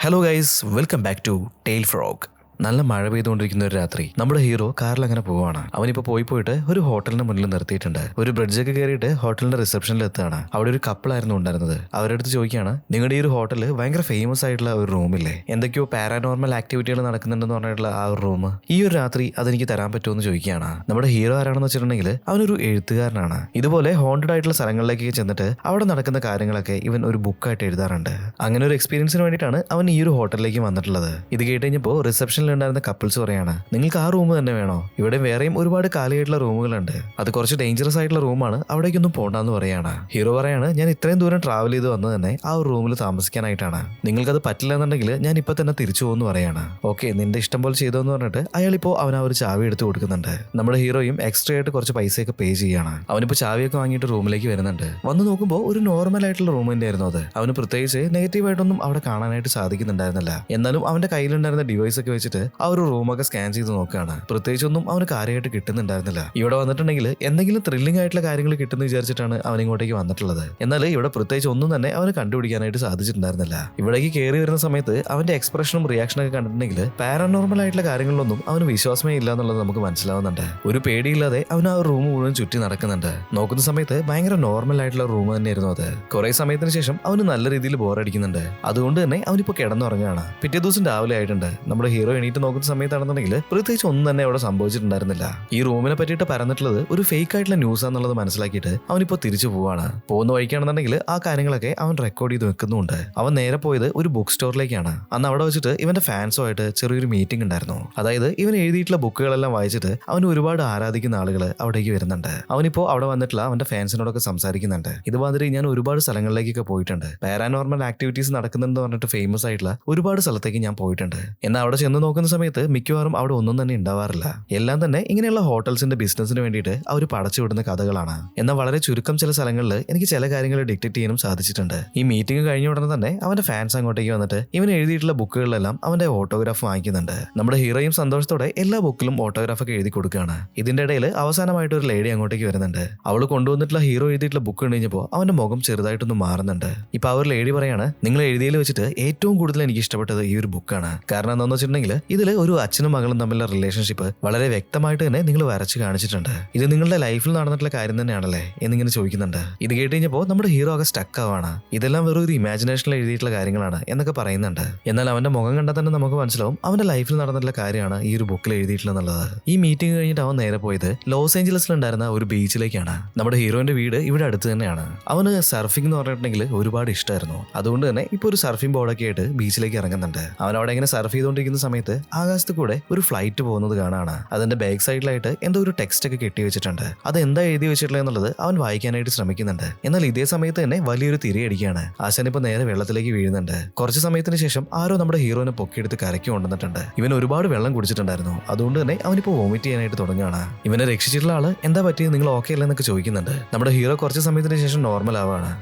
Hello guys, welcome back to tail frog. നല്ല മഴ പെയ്തുകൊണ്ടിരിക്കുന്ന ഒരു രാത്രി നമ്മുടെ ഹീറോ കാറിൽ അങ്ങനെ പോവാണ്. അവനിപ്പോ പോയിട്ട് ഒരു ഹോട്ടലിന് മുന്നിൽ നിർത്തിയിട്ടുണ്ട്. ഒരു ബ്രിഡ്ജൊക്കെ കയറിയിട്ട് ഹോട്ടലിന്റെ റിസപ്ഷനിൽ എത്തുകയാണ്. അവിടെ ഒരു കപ്പിളായിരുന്നു ഉണ്ടായിരുന്നത്. അവരുടെ അടുത്ത് ചോദിക്കുകയാണ്, നിങ്ങളുടെ ഈ ഒരു ഹോട്ടല് ഭയങ്കര ഫേമസ് ആയിട്ടുള്ള ഒരു റൂമില്ലേ, എന്തൊക്കെയോ പാരാനോർമൽ ആക്ടിവിറ്റികൾ നടക്കുന്നുണ്ടെന്ന് പറഞ്ഞിട്ടുള്ള ആ ഒരു റൂം, ഈ ഒരു രാത്രി അതെനിക്ക് തരാൻ പറ്റുമോ എന്ന് ചോദിക്കുകയാണ്. നമ്മുടെ ഹീറോ ആരാണെന്ന് വെച്ചിട്ടുണ്ടെങ്കിൽ അവനൊരു എഴുത്തുകാരനാണ്. ഇതുപോലെ ഹോണ്ടഡ് ആയിട്ടുള്ള സ്ഥലങ്ങളിലേക്ക് ചെന്നിട്ട് അവിടെ നടക്കുന്ന കാര്യങ്ങളൊക്കെ ഇവൻ ഒരു ബുക്കായിട്ട് എഴുതാറുണ്ട്. അങ്ങനെ ഒരു എക്സ്പീരിയൻസിന് വേണ്ടിയിട്ടാണ് അവൻ ഈ ഒരു ഹോട്ടലിലേക്ക് വന്നിട്ടുള്ളത്. ഇത് കേട്ട് കഴിഞ്ഞപ്പോൾ റിസപ്ഷൻ ഉണ്ടായിരുന്ന കപ്പിൾസ് പറയാണ്, നിങ്ങൾക്ക് ആ റൂം തന്നെ വേണോ? ഇവിടെ വേറെയും ഒരുപാട് കാലിയായിട്ടുള്ള റൂമുകളുണ്ട്, അത് കുറച്ച് ഡേഞ്ചറസ് ആയിട്ടുള്ള റൂമാണ്, അവിടേക്കൊന്നും പോണ്ടെന്ന് പറയാണ്. ഹീറോ പറയാണ്, ഞാൻ ഇത്രയും ദൂരം ട്രാവൽ ചെയ്ത് വന്നത് തന്നെ ആ ഒരു റൂമിൽ താമസിക്കാനായിട്ടാണ്. നിങ്ങൾക്കത് പറ്റില്ല എന്നുണ്ടെങ്കിൽ ഞാൻ ഇപ്പൊ തന്നെ തിരിച്ചു പോകുന്നു പറയാണ്. ഓക്കെ, നിന്റെ ഇഷ്ടം പോലെ ചെയ്തോ എന്ന് പറഞ്ഞിട്ട് അയാളിപ്പോ അവൻ ആ ഒരു ചാവി എടുത്ത് കൊടുക്കുന്നുണ്ട്. നമ്മുടെ ഹീറോയും എക്സ്ട്രാ ആയിട്ട് കുറച്ച് പൈസയൊക്കെ പേ ചെയ്യാണ്. അവനിപ്പോ ചാവിയൊക്കെ വാങ്ങിയിട്ട് റൂമിലേക്ക് വരുന്നുണ്ട്. വന്ന് നോക്കുമ്പോൾ ഒരു നോർമൽ ആയിട്ടുള്ള റൂം തന്നെ ആയിരുന്നു അത്. അവന് പ്രത്യേകിച്ച് നെഗറ്റീവായിട്ടൊന്നും അവിടെ കാണാനായിട്ട് സാധിക്കുന്നുണ്ടായിരുന്നില്ല. എന്നാലും അവന്റെ കയ്യിലുണ്ടായിരുന്ന ഡിവൈസ് ഒക്കെ വെച്ചിട്ട് ആ ഒരു റൂമൊക്കെ സ്കാൻ ചെയ്ത് നോക്കുകയാണ്. പ്രത്യേകിച്ചൊന്നും അവന് കാര്യമായിട്ട് കിട്ടുന്നുണ്ടായിരുന്നില്ല. ഇവിടെ വന്നിട്ടുണ്ടെങ്കിൽ എന്തെങ്കിലും ത്രില്ലിംഗ് ആയിട്ടുള്ള കാര്യങ്ങൾ കിട്ടുന്ന വിചാരിച്ചിട്ടാണ് അവൻ ഇങ്ങോട്ടേക്ക് വന്നിട്ടുള്ളത്. എന്നാൽ ഇവിടെ പ്രത്യേകിച്ച് ഒന്നും തന്നെ അവന് കണ്ടുപിടിക്കാനായിട്ട് സാധിച്ചിട്ടുണ്ടായിരുന്നില്ല. ഇവിടേക്ക് കയറി വരുന്ന സമയത്ത് അവന്റെ എക്സ്പ്രഷനും റിയാക്ഷനൊക്കെ കണ്ടിട്ടുണ്ടെങ്കിൽ പാരാനോർമൽ ആയിട്ടുള്ള കാര്യങ്ങളിലൊന്നും അവന് വിശ്വാസമേ ഇല്ല എന്നുള്ളത് നമുക്ക് മനസ്സിലാവുന്നുണ്ട്. ഒരു പേടിയില്ലാതെ അവൻ ആ റൂം മുഴുവൻ ചുറ്റി നടക്കുന്നുണ്ട്. നോക്കുന്ന സമയത്ത് ഭയങ്കര നോർമൽ ആയിട്ടുള്ള റൂം തന്നെയായിരുന്നു അത്. കുറെ സമയത്തിന് ശേഷം അവന് നല്ല രീതിയിൽ ബോറടിക്കുന്നുണ്ട്. അതുകൊണ്ട് തന്നെ അവനിപ്പോ കിടന്നുറങ്ങുകയാണ്. പിറ്റേ ദിവസം രാവിലെ ആയിട്ടുണ്ട്. നമ്മുടെ ഹീറോ എണീറ്റ് നോക്കുന്ന സമയത്താണെന്നുണ്ടെങ്കിൽ പ്രത്യേകിച്ച് ഒന്നും തന്നെ അവിടെ സംഭവിച്ചിട്ടുണ്ടായിരുന്നില്ല. ഈ റൂമിനെ പറ്റിയിട്ട് പറഞ്ഞിട്ടുള്ളത് ഒരു ഫേക്ക് ആയിട്ടുള്ള ന്യൂസ് ആണെന്നുള്ളത് മനസ്സിലാക്കിയിട്ട് അവനിപ്പോ തിരിച്ചു പോവാണ്. പോകുന്ന വഴിക്കാണെന്നുണ്ടെങ്കിൽ ആ കാര്യങ്ങളൊക്കെ അവൻ റെക്കോർഡ് ചെയ്ത് വെക്കുന്നുണ്ട്. അവൻ നേരെ പോയത് ഒരു ബുക്ക് സ്റ്റോറിലേക്കാണ്. അന്ന് അവിടെ വെച്ചിട്ട് ഇവന്റെ ഫാൻസുമായിട്ട് ചെറിയൊരു മീറ്റിംഗ് ഉണ്ടായിരുന്നു. അതായത് ഇവൻ എഴുതിയിട്ടുള്ള ബുക്കുകളെല്ലാം വായിച്ചിട്ട് അവന് ഒരുപാട് ആരാധിക്കുന്ന ആളുകൾ അവിടേക്ക് വരുന്നുണ്ട്. അവനിപ്പോ അവിടെ വന്നിട്ടുള്ള അവന്റെ ഫാൻസിനോടൊക്കെ സംസാരിക്കുന്നുണ്ട്. ഇതുമാതിരി ഞാൻ ഒരുപാട് സ്ഥലങ്ങളിലേക്കൊക്കെ പോയിട്ടുണ്ട്, പാരാനോർമൽ ആക്ടിവിറ്റീസ് നടക്കുന്നുണ്ടെന്ന് പറഞ്ഞിട്ട് ഫേമസ് ആയിട്ടുള്ള ഒരുപാട് സ്ഥലത്തേക്ക് ഞാൻ പോയിട്ടുണ്ട്. എന്നാൽ അവിടെ ചെന്ന് നോക്കുന്ന സമയത്ത് മിക്കവാറും അവിടെ ഒന്നും തന്നെ ഉണ്ടാവാറില്ല. എല്ലാം തന്നെ ഇങ്ങനെയുള്ള ഹോട്ടൽസിന്റെ ബിസിനസിന് വേണ്ടിയിട്ട് അവർ പടച്ചുവിടുന്ന കഥകളാണ്. എന്നാൽ വളരെ ചുരുക്കം ചില സ്ഥലങ്ങളിൽ എനിക്ക് ചില കാര്യങ്ങൾ ഡിറ്റക്ട് ചെയ്യാനും സാധിച്ചിട്ടുണ്ട്. ഈ മീറ്റിംഗ് കഴിഞ്ഞ ഉടനെ തന്നെ അവന്റെ ഫാൻസ് അങ്ങോട്ടേക്ക് വന്നിട്ട് ഇവൻ എഴുതിയിട്ടുള്ള ബുക്കുകളിലെല്ലാം അവന്റെ ഓട്ടോഗ്രാഫ് വാങ്ങിക്കുന്നുണ്ട്. നമ്മുടെ ഹീറോയും സന്തോഷത്തോടെ എല്ലാ ബുക്കിലും ഓട്ടോഗ്രാഫ് ഒക്കെ എഴുതി കൊടുക്കുകയാണ്. ഇതിന്റെ ഇടയിൽ അവസാനമായിട്ട് ഒരു ലേഡി അങ്ങോട്ടേക്ക് വരുന്നുണ്ട്. അവള് കൊണ്ടുവന്നിട്ടുള്ള ഹീറോ എഴുതിയിട്ടുള്ള ബുക്ക് കഴിഞ്ഞപ്പോൾ അവന്റെ മുഖം ചെറുതായിട്ടൊന്ന് മാറുന്നുണ്ട്. ഇപ്പൊ ആ ഒരു ലേഡി പറയാണ്, നിങ്ങൾ എഴുതിയിൽ വെച്ചിട്ട് ഏറ്റവും കൂടുതൽ എനിക്ക് ഇഷ്ടപ്പെട്ടത് ഈ ഒരു ബുക്കാണ്. കാരണം എന്താണെന്ന് വെച്ചിട്ടുണ്ടെങ്കിൽ ഇതിൽ ഒരു അച്ഛനും മകളും തമ്മിലുള്ള റിലേഷൻഷിപ്പ് വളരെ വ്യക്തമായിട്ട് തന്നെ നിങ്ങൾ വരച്ച് കാണിച്ചിട്ടുണ്ട്. ഇത് നിങ്ങളുടെ ലൈഫിൽ നടന്നിട്ടുള്ള കാര്യം തന്നെയാണല്ലേ എന്നിങ്ങനെ ചോദിക്കുന്നുണ്ട്. ഇത് കേട്ട് കഴിഞ്ഞപ്പോൾ നമ്മുടെ ഹീറോ ആകെ സ്റ്റക്ക് ആവാണ്. ഇതെല്ലാം വെറും ഒരു ഇമാജിനേഷനിൽ എഴുതിയിട്ടുള്ള കാര്യങ്ങളാണ് എന്നൊക്കെ പറയുന്നുണ്ട്. എന്നാൽ അവന്റെ മുഖം കണ്ടാൽ തന്നെ നമുക്ക് മനസ്സിലാവും അവന്റെ ലൈഫിൽ നടന്നിട്ടുള്ള കാര്യമാണ് ഈ ഒരു ബുക്കിൽ എഴുതിയിട്ടുള്ളത്. ഈ മീറ്റിംഗ് കഴിഞ്ഞിട്ട് അവൻ നേരെ പോയത് ലോസ് ഏഞ്ചലസിൽ ഉണ്ടായിരുന്ന ഒരു ബീച്ചിലേക്കാണ്. നമ്മുടെ ഹീറോന്റെ വീട് ഇവിടെ അടുത്ത് തന്നെയാണ്. അവന് സർഫിംഗ് എന്ന് പറഞ്ഞിട്ടുണ്ടെങ്കിൽ ഒരുപാട് ഇഷ്ടമായിരുന്നു. അതുകൊണ്ട് തന്നെ ഇപ്പൊ ഒരു സർഫിംഗ് ബോർഡൊക്കെ ആയിട്ട് ബീച്ചിലേക്ക് ഇറങ്ങുന്നുണ്ട്. അവൻ അവിടെ ഇങ്ങനെ സർഫ് ചെയ്തുകൊണ്ടിരിക്കുന്ന സമയത്ത് ആകാശത്ത് കൂടെ ഒരു ഫ്ലൈറ്റ് പോകുന്നത് കാണാണ്. അതിന്റെ ബാക്ക് സൈഡിലായിട്ട് എന്തോ ഒരു ടെക്സ്റ്റ് ഒക്കെ കെട്ടി വെച്ചിട്ടുണ്ട്. അത് എന്താ എഴുതി വെച്ചിട്ടുള്ളത് എന്നുള്ളത് അവൻ വായിക്കാനായിട്ട് ശ്രമിക്കുന്നുണ്ട്. എന്നാൽ ഇതേ സമയത്ത് തന്നെ വലിയൊരു തിരയടിക്കുകയാണ്. ആശാൻ ഇപ്പൊ നേരെ വെള്ളത്തിലേക്ക് വീഴുന്നുണ്ട്. കുറച്ച് സമയത്തിന് ശേഷം ആരോ നമ്മുടെ ഹീറോനെ പൊക്കിയെടുത്ത് കരയ്ക്ക് കൊണ്ടുവന്നിട്ടുണ്ട്. ഇവൻ ഒരുപാട് വെള്ളം കുടിച്ചിട്ടുണ്ടായിരുന്നു. അതുകൊണ്ട് തന്നെ അവനിപ്പോ വോമിറ്റ് ചെയ്യാനായിട്ട് തുടങ്ങുകയാണ്. ഇവനെ രക്ഷിച്ചിട്ടുള്ള ആള് എന്താ പറ്റിയത്, നിങ്ങൾ ഓക്കെ അല്ലെന്നൊക്കെ ചോദിക്കുന്നുണ്ട്. നമ്മുടെ ഹീറോ കുറച്ച് സമയത്തിന് ശേഷം നോർമൽ ആവാണ്.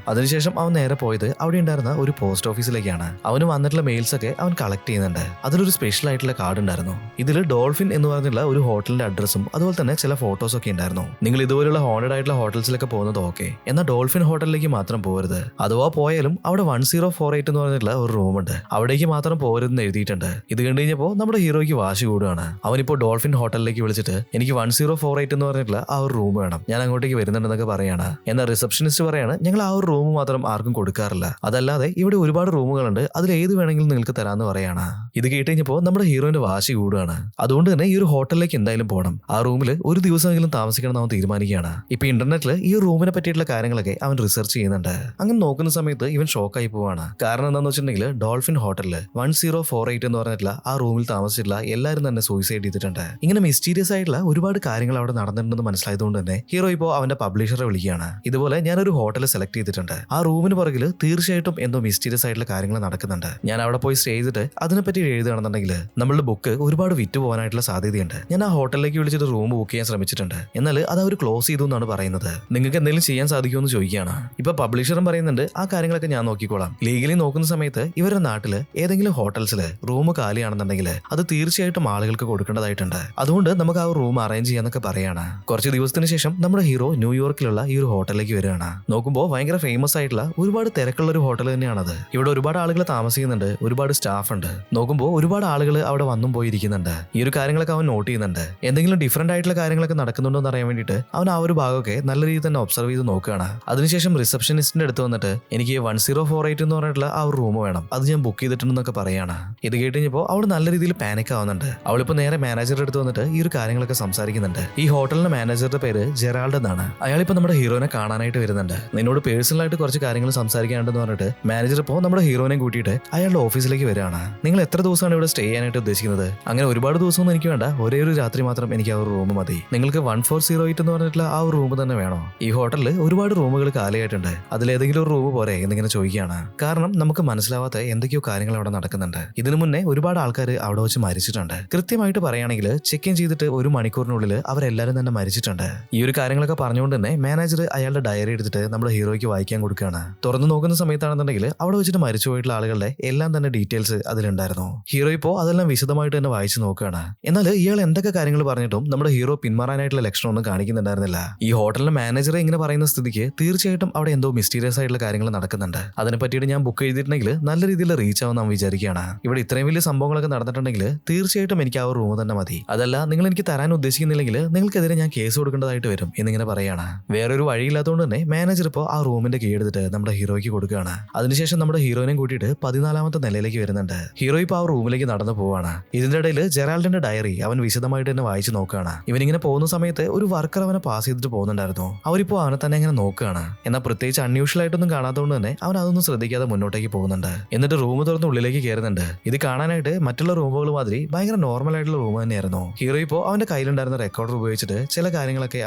അതിനുശേഷം അവൻ നേരെ പോയത് അവിടെ ഉണ്ടായിരുന്ന ഒരു പോസ്റ്റ് ഓഫീസിലേക്കാണ്. അവന് വന്നിട്ടുള്ള മെയിൽസ് ഒക്കെ അവൻ കളക്ട് ചെയ്യുന്നുണ്ട്. അതിലൊരു സ്പെഷ്യൽ ആയിട്ടുള്ള കാർഡ് ഉണ്ടായിരുന്നു. ഇതിൽ ഡോൾഫിൻ എന്ന് പറഞ്ഞുള്ള ഒരു ഹോട്ടലിന്റെ അഡ്രസ്സും അതുപോലെ തന്നെ ചില ഫോട്ടോസ് ഒക്കെ ഉണ്ടായിരുന്നു. നിങ്ങൾ ഇതുപോലുള്ള ഹോണ്ടഡ് ആയിട്ടുള്ള ഹോട്ടൽസിലൊക്കെ പോകുന്നത് ഓക്കെ, എന്നാൽ ഡോൾഫിൻ ഹോട്ടലിലേക്ക് മാത്രം പോകരുത്. അഥവാ പോയാലും അവിടെ 1048 എന്ന് പറഞ്ഞിട്ടുള്ള ഒരു റൂം ഉണ്ട്, അവിടേക്ക് മാത്രം പോകരുതെന്ന് എഴുതിയിട്ടുണ്ട്. ഇത് കണ്ടു കഴിഞ്ഞപ്പോൾ നമ്മുടെ ഹീറോയ്ക്ക് വാശി കൂടുകയാണ്. അവനിപ്പോ ഡോൾഫിൻ ഹോട്ടലിലേക്ക് വിളിച്ചിട്ട് എനിക്ക് 1048 എന്ന് പറഞ്ഞിട്ടുള്ള ആ ഒരു റൂം വേണം, ഞാൻ അങ്ങോട്ടേക്ക് വരുന്നുണ്ടെന്നൊക്കെ പറയാണ്. എന്നാൽ റിസപ്ഷനിസ്റ്റ് പറയാണ്, ഞങ്ങൾ ആ ഒരു റൂം മാത്രം ആർക്കും കൊടുക്കാറില്ല, അതല്ലാതെ ഇവിടെ ഒരുപാട് റൂമുകളുണ്ട്, അതിൽ ഏത് വേണമെങ്കിലും നിങ്ങൾക്ക് തരാമെന്ന് പറയാണ്. ഇത് കേട്ട് കഴിഞ്ഞപ്പോൾ നമ്മുടെ ഹീറോയിന്റെ വാശി കൂടുകയാണ്. അതുകൊണ്ട് തന്നെ ഈ ഒരു ഹോട്ടലിലേക്ക് എന്തായാലും പോകണം, ആ റൂമിൽ ഒരു ദിവസമെങ്കിലും താമസിക്കണം എന്ന് അവൻ തീരുമാനിക്കുകയാണ്. ഇപ്പൊ ഇന്റർനെറ്റിൽ ഈ റൂമിനെ പറ്റിയിട്ടുള്ള കാര്യങ്ങളൊക്കെ അവൻ റിസർച്ച് ചെയ്യുന്നുണ്ട്. അങ്ങനെ നോക്കുന്ന സമയത്ത് ഇവൻ ഷോക്കായി പോവാണ്. കാരണം എന്താണെന്ന് വെച്ചിട്ടുണ്ടെങ്കിൽ ഡോൾഫിൻ ഹോട്ടലിൽ 1048 എന്ന് പറഞ്ഞിട്ടുള്ള ആ റൂമിൽ താമസിച്ചിട്ടുള്ള എല്ലാവരും തന്നെ സൂയിസൈഡ് ചെയ്തിട്ടുണ്ട്. ഇങ്ങനെ മിസ്റ്റീരിയസ് ആയിട്ടുള്ള ഒരുപാട് കാര്യങ്ങൾ അവിടെ നടന്നിട്ടുണ്ടെന്ന് മനസ്സിലായതുകൊണ്ട് തന്നെ ഹീറോ ഇപ്പോൾ അവന്റെ പബ്ലിഷറെ വിളിക്കുകയാണ്. ഇതുപോലെ ഞാനൊരു ഹോട്ടൽ സെലക്ട് ചെയ്തിട്ടുണ്ട്, ആ റൂമിന് പുറകിൽ തീർച്ചയായിട്ടും എന്തോ മിസ്റ്റീരിയസ് ആയിട്ടുള്ള കാര്യങ്ങൾ നടക്കുന്നുണ്ട്, ഞാൻ അവിടെ പോയി സ്റ്റേ ചെയ്തിട്ട് അതിനെപ്പറ്റി എഴുതുകയാണെന്നുണ്ടെങ്കിൽ നമ്മളുടെ ബുക്ക് ഒരുപാട് വിറ്റ് പോകാനായിട്ടുള്ള സാധ്യതയുണ്ട്. ഞാൻ ആ ഹോട്ടലിലേക്ക് വിളിച്ചിട്ട് റൂം ബുക്ക് ചെയ്യാൻ ശ്രമിച്ചിട്ടുണ്ട്, എന്നാൽ അത് അവർ ക്ലോസ് ചെയ്തു എന്നാണ് പറയുന്നത്. നിങ്ങൾക്ക് എന്തെങ്കിലും ചെയ്യാൻ സാധിക്കുമെന്ന് ചോദിക്കുകയാണ്. ഇപ്പൊ പബ്ലിഷറും പറയുന്നുണ്ട് ആ കാര്യങ്ങളൊക്കെ ഞാൻ നോക്കിക്കോളാം. ലീഗലി നോക്കുന്ന സമയത്ത് ഇവരുടെ നാട്ടില് ഏതെങ്കിലും ഹോട്ടൽസിൽ റൂം കാലിയാണെന്നുണ്ടെങ്കിൽ അത് തീർച്ചയായിട്ടും ആളുകൾക്ക് കൊടുക്കേണ്ടതായിട്ടുണ്ട്. അതുകൊണ്ട് നമുക്ക് ആ റൂം അറേഞ്ച് ചെയ്യാന്നൊക്കെ പറയാണ്. കുറച്ച് ദിവസത്തിന് ശേഷം നമ്മുടെ ഹീറോ ന്യൂയോർക്കിലുള്ള ഈ ഒരു ഹോട്ടലിലേക്ക് വരികയാണ്. നോക്കുമ്പോൾ ഭയങ്കര ഫേമസ് ആയിട്ടുള്ള ഒരുപാട് തിരക്കുള്ള ഒരു ഹോട്ടൽ തന്നെയാണത്. ഇവിടെ ഒരുപാട് ആളുകൾ താമസിക്കുന്നുണ്ട്, ഒരുപാട് സ്റ്റാഫ് ഉണ്ട്. നോക്കുമ്പോൾ ഒരുപാട് ആളുകൾ അവിടെ വന്നും പോയിരിക്കുന്നുണ്ട്. ഈ ഒരു കാര്യങ്ങളൊക്കെ അവൻ നോട്ട് ചെയ്യുന്നുണ്ട്. എന്തെങ്കിലും ഡിഫറെന്റ് ആയിട്ടുള്ള കാര്യങ്ങളൊക്കെ നടക്കുന്നുണ്ടോ എന്ന് അറിയാൻ വേണ്ടിയിട്ട് അവൻ ആ ഒരു ഭാഗമൊക്കെ നല്ല രീതിയിൽ തന്നെ ഒബ്സർവ് ചെയ്ത് നോക്കുകയാണ്. അതിനുശേഷം റിസപ്ഷനിസ്റ്റിന്റെ അടുത്ത് വന്നിട്ട് എനിക്ക് 1048 എന്ന് പറഞ്ഞിട്ടുള്ള ആ ഒരു റൂം വേണം, അത് ഞാൻ ബുക്ക് ചെയ്തിട്ടുണ്ടെന്നൊക്കെ പറയാണ്. ഇത് കേട്ടുകഴിഞ്ഞപ്പോൾ അവൾ നല്ല രീതിയിൽ പാനിക് ആവുന്നുണ്ട്. അവളിപ്പോ നേരെ മാനേജറുടെ അടുത്ത് വന്നിട്ട് ഈ ഒരു കാര്യങ്ങളൊക്കെ സംസാരിക്കുന്നുണ്ട്. ഈ ഹോട്ടലിന്റെ മാനേജറുടെ പേര് ജെറാൾഡ് എന്നാണ്. അയാളിപ്പോ നമ്മുടെ ഹീറോനെ കാണാനായിട്ട് വരുന്നുണ്ട്. നിന്നോട് പേഴ്സണൽ ആയിട്ട് കുറച്ച് കാര്യങ്ങൾ സംസാരിക്കാനുണ്ടെന്ന് പറഞ്ഞിട്ട് മാനേജർ ഇപ്പോൾ നമ്മുടെ ഹീറോനെ കൂട്ടിയിട്ട് അയാളുടെ ഓഫീസിലേക്ക് വരികയാണ്. നിങ്ങൾ എത്ര ദിവസമാണ് ഇവിടെ സ്റ്റേ ചെയ്യാനായിട്ട് ഉദ്ദേശിക്കുന്നത്? അങ്ങനെ ഒരുപാട് ദിവസമൊന്നും എനിക്ക് വേണ്ട, ഒരേ ഒരു രാത്രി മാത്രം എനിക്ക് ആ ഒരു റൂം മതി. നിങ്ങൾക്ക് 1408 എന്ന് പറഞ്ഞിട്ടുള്ള ആ ഒരു റൂം തന്നെ വേണോ? ഈ ഹോട്ടലിൽ ഒരുപാട് റൂമുകൾ കാലിയായിട്ടുണ്ട്, അതിലേതെങ്കിലും ഒരു റൂം പോരെ എന്നിങ്ങനെ ചോദിക്കുകയാണ്. കാരണം നമുക്ക് മനസ്സിലാവാത്ത എന്തൊക്കെയോ കാര്യങ്ങൾ അവിടെ നടക്കുന്നുണ്ട്. ഇതിനു മുന്നേ ഒരുപാട് ആൾക്കാർ അവിടെ വെച്ച് മരിച്ചിട്ടുണ്ട്. കൃത്യമായിട്ട് പറയുകയാണെങ്കിൽ ചെക്ക് ഇൻ ചെയ്തിട്ട് 1 മണിക്കൂറിനുള്ളിൽ അവരെല്ലാവരും തന്നെ മരിച്ചിട്ടുണ്ട്. ഈ ഒരു കാര്യങ്ങളൊക്കെ പറഞ്ഞുകൊണ്ട് തന്നെ മാനേജർ അയാളുടെ ഡയറി എടുത്തിട്ട് നമ്മുടെ ഹീറോയ്ക്ക് വായിക്കാൻ കൊടുക്കുകയാണ്. തുറന്നു നോക്കുന്ന സമയത്താണെന്നുണ്ടെങ്കിൽ അവിടെ വെച്ചിട്ട് മരിച്ചു പോയിട്ടുള്ള ആളുകളുടെ എല്ലാം തന്നെ ഡീറ്റെയിൽസ് അതിലുണ്ടായിരുന്നു. ഹീറോ ഇപ്പോൾ അതെല്ലാം വിശദമായിട്ട് തന്നെ വായിച്ചു നോക്കുകയാണ്. എന്നാൽ ഇയാൾ എന്തൊക്കെ കാര്യങ്ങൾ പറഞ്ഞിട്ടും നമ്മുടെ ഹീറോ പിന്മാറാനായിട്ടുള്ള ലക്ഷണം ഒന്നും കാണിക്കുന്നുണ്ടായിരുന്നില്ല. ഈ ഹോട്ടലിലെ മാനേജറെ ഇങ്ങനെ പറയുന്ന സ്ഥിതിക്ക് തീർച്ചയായിട്ടും അവിടെ എന്തോ മിസ്റ്റീരിയസ് ആയിട്ടുള്ള കാര്യങ്ങൾ നടക്കുന്നുണ്ട്. അതിനെ പറ്റിയിട്ട് ഞാൻ ബുക്ക് ചെയ്തിട്ടുണ്ടെങ്കിൽ നല്ല രീതിയിൽ റീച്ച് ആവും നാം വിചാരിക്കുകയാണ്. ഇവിടെ ഇത്രയും വലിയ സംഭവങ്ങളൊക്കെ നടന്നിട്ടുണ്ടെങ്കിൽ തീർച്ചയായിട്ടും എനിക്ക് ആ ഒരു റൂം തന്നെ മതി. അതല്ല നിങ്ങൾ എനിക്ക് തരാൻ ഉദ്ദേശിക്കുന്നില്ലെങ്കിൽ നിങ്ങൾക്കെതിരെ ഞാൻ കേസ് കൊടുക്കേണ്ടതായിട്ട് വരും എന്നിങ്ങനെ പറയാണ്. വേറൊരു വഴിയില്ലാത്തതുകൊണ്ട് തന്നെ മാനേജർ ഇപ്പോൾ ആ റൂമിന്റെ കീ എടുത്തിട്ട് നമ്മുടെ ഹീറോയ്ക്ക് കൊടുക്കുകയാണ്. അതിനുശേഷം നമ്മുടെ ഹീറോയിനെ കൂട്ടിയിട്ട് 14ാമത്തെ നിലയിലേക്ക് വരുന്നുണ്ട്. ഹീറോ ഇപ്പോൾ ആ റൂമിലേക്ക് നടന്നു പോവാണ്. ഇതിന്റെ ഇടയിൽ ജെറാൾഡിന്റെ ഡയറി അവൻ വിശദമായിട്ട് തന്നെ വായിച്ചു നോക്കുകയാണ്. ഇവനിങ്ങനെ പോകുന്ന സമയത്ത് ഒരു വർക്കർ അവനെ പാസ് ചെയ്തിട്ട് പോകുന്നുണ്ടായിരുന്നു. അവരിപ്പോ അവനെ തന്നെ ഇങ്ങനെ നോക്കുകയാണ്. എന്നാൽ പ്രത്യേകിച്ച് അൺയൂഷ്വൽ ആയിട്ടൊന്നും കാണാത്തതുകൊണ്ട് തന്നെ അവൻ അതൊന്നും ശ്രദ്ധിക്കാതെ മുന്നോട്ടേക്ക് പോകുന്നുണ്ട്. എന്നിട്ട് റൂം തുറന്ന് ഉള്ളിലേക്ക് കയറുന്നുണ്ട്. ഇത് കാണാനായിട്ട് മറ്റുള്ള റൂമുകൾ മാതിരി ഭയങ്കര നോർമൽ ആയിട്ടുള്ള റൂം തന്നെയായിരുന്നു. ഹീറോ ഇപ്പോൾ അവന്റെ കയ്യിലുണ്ടായിരുന്ന റെക്കോർഡർ ഉപയോഗിച്ചിട്ട് ചില കാര്യങ്ങളൊക്കെ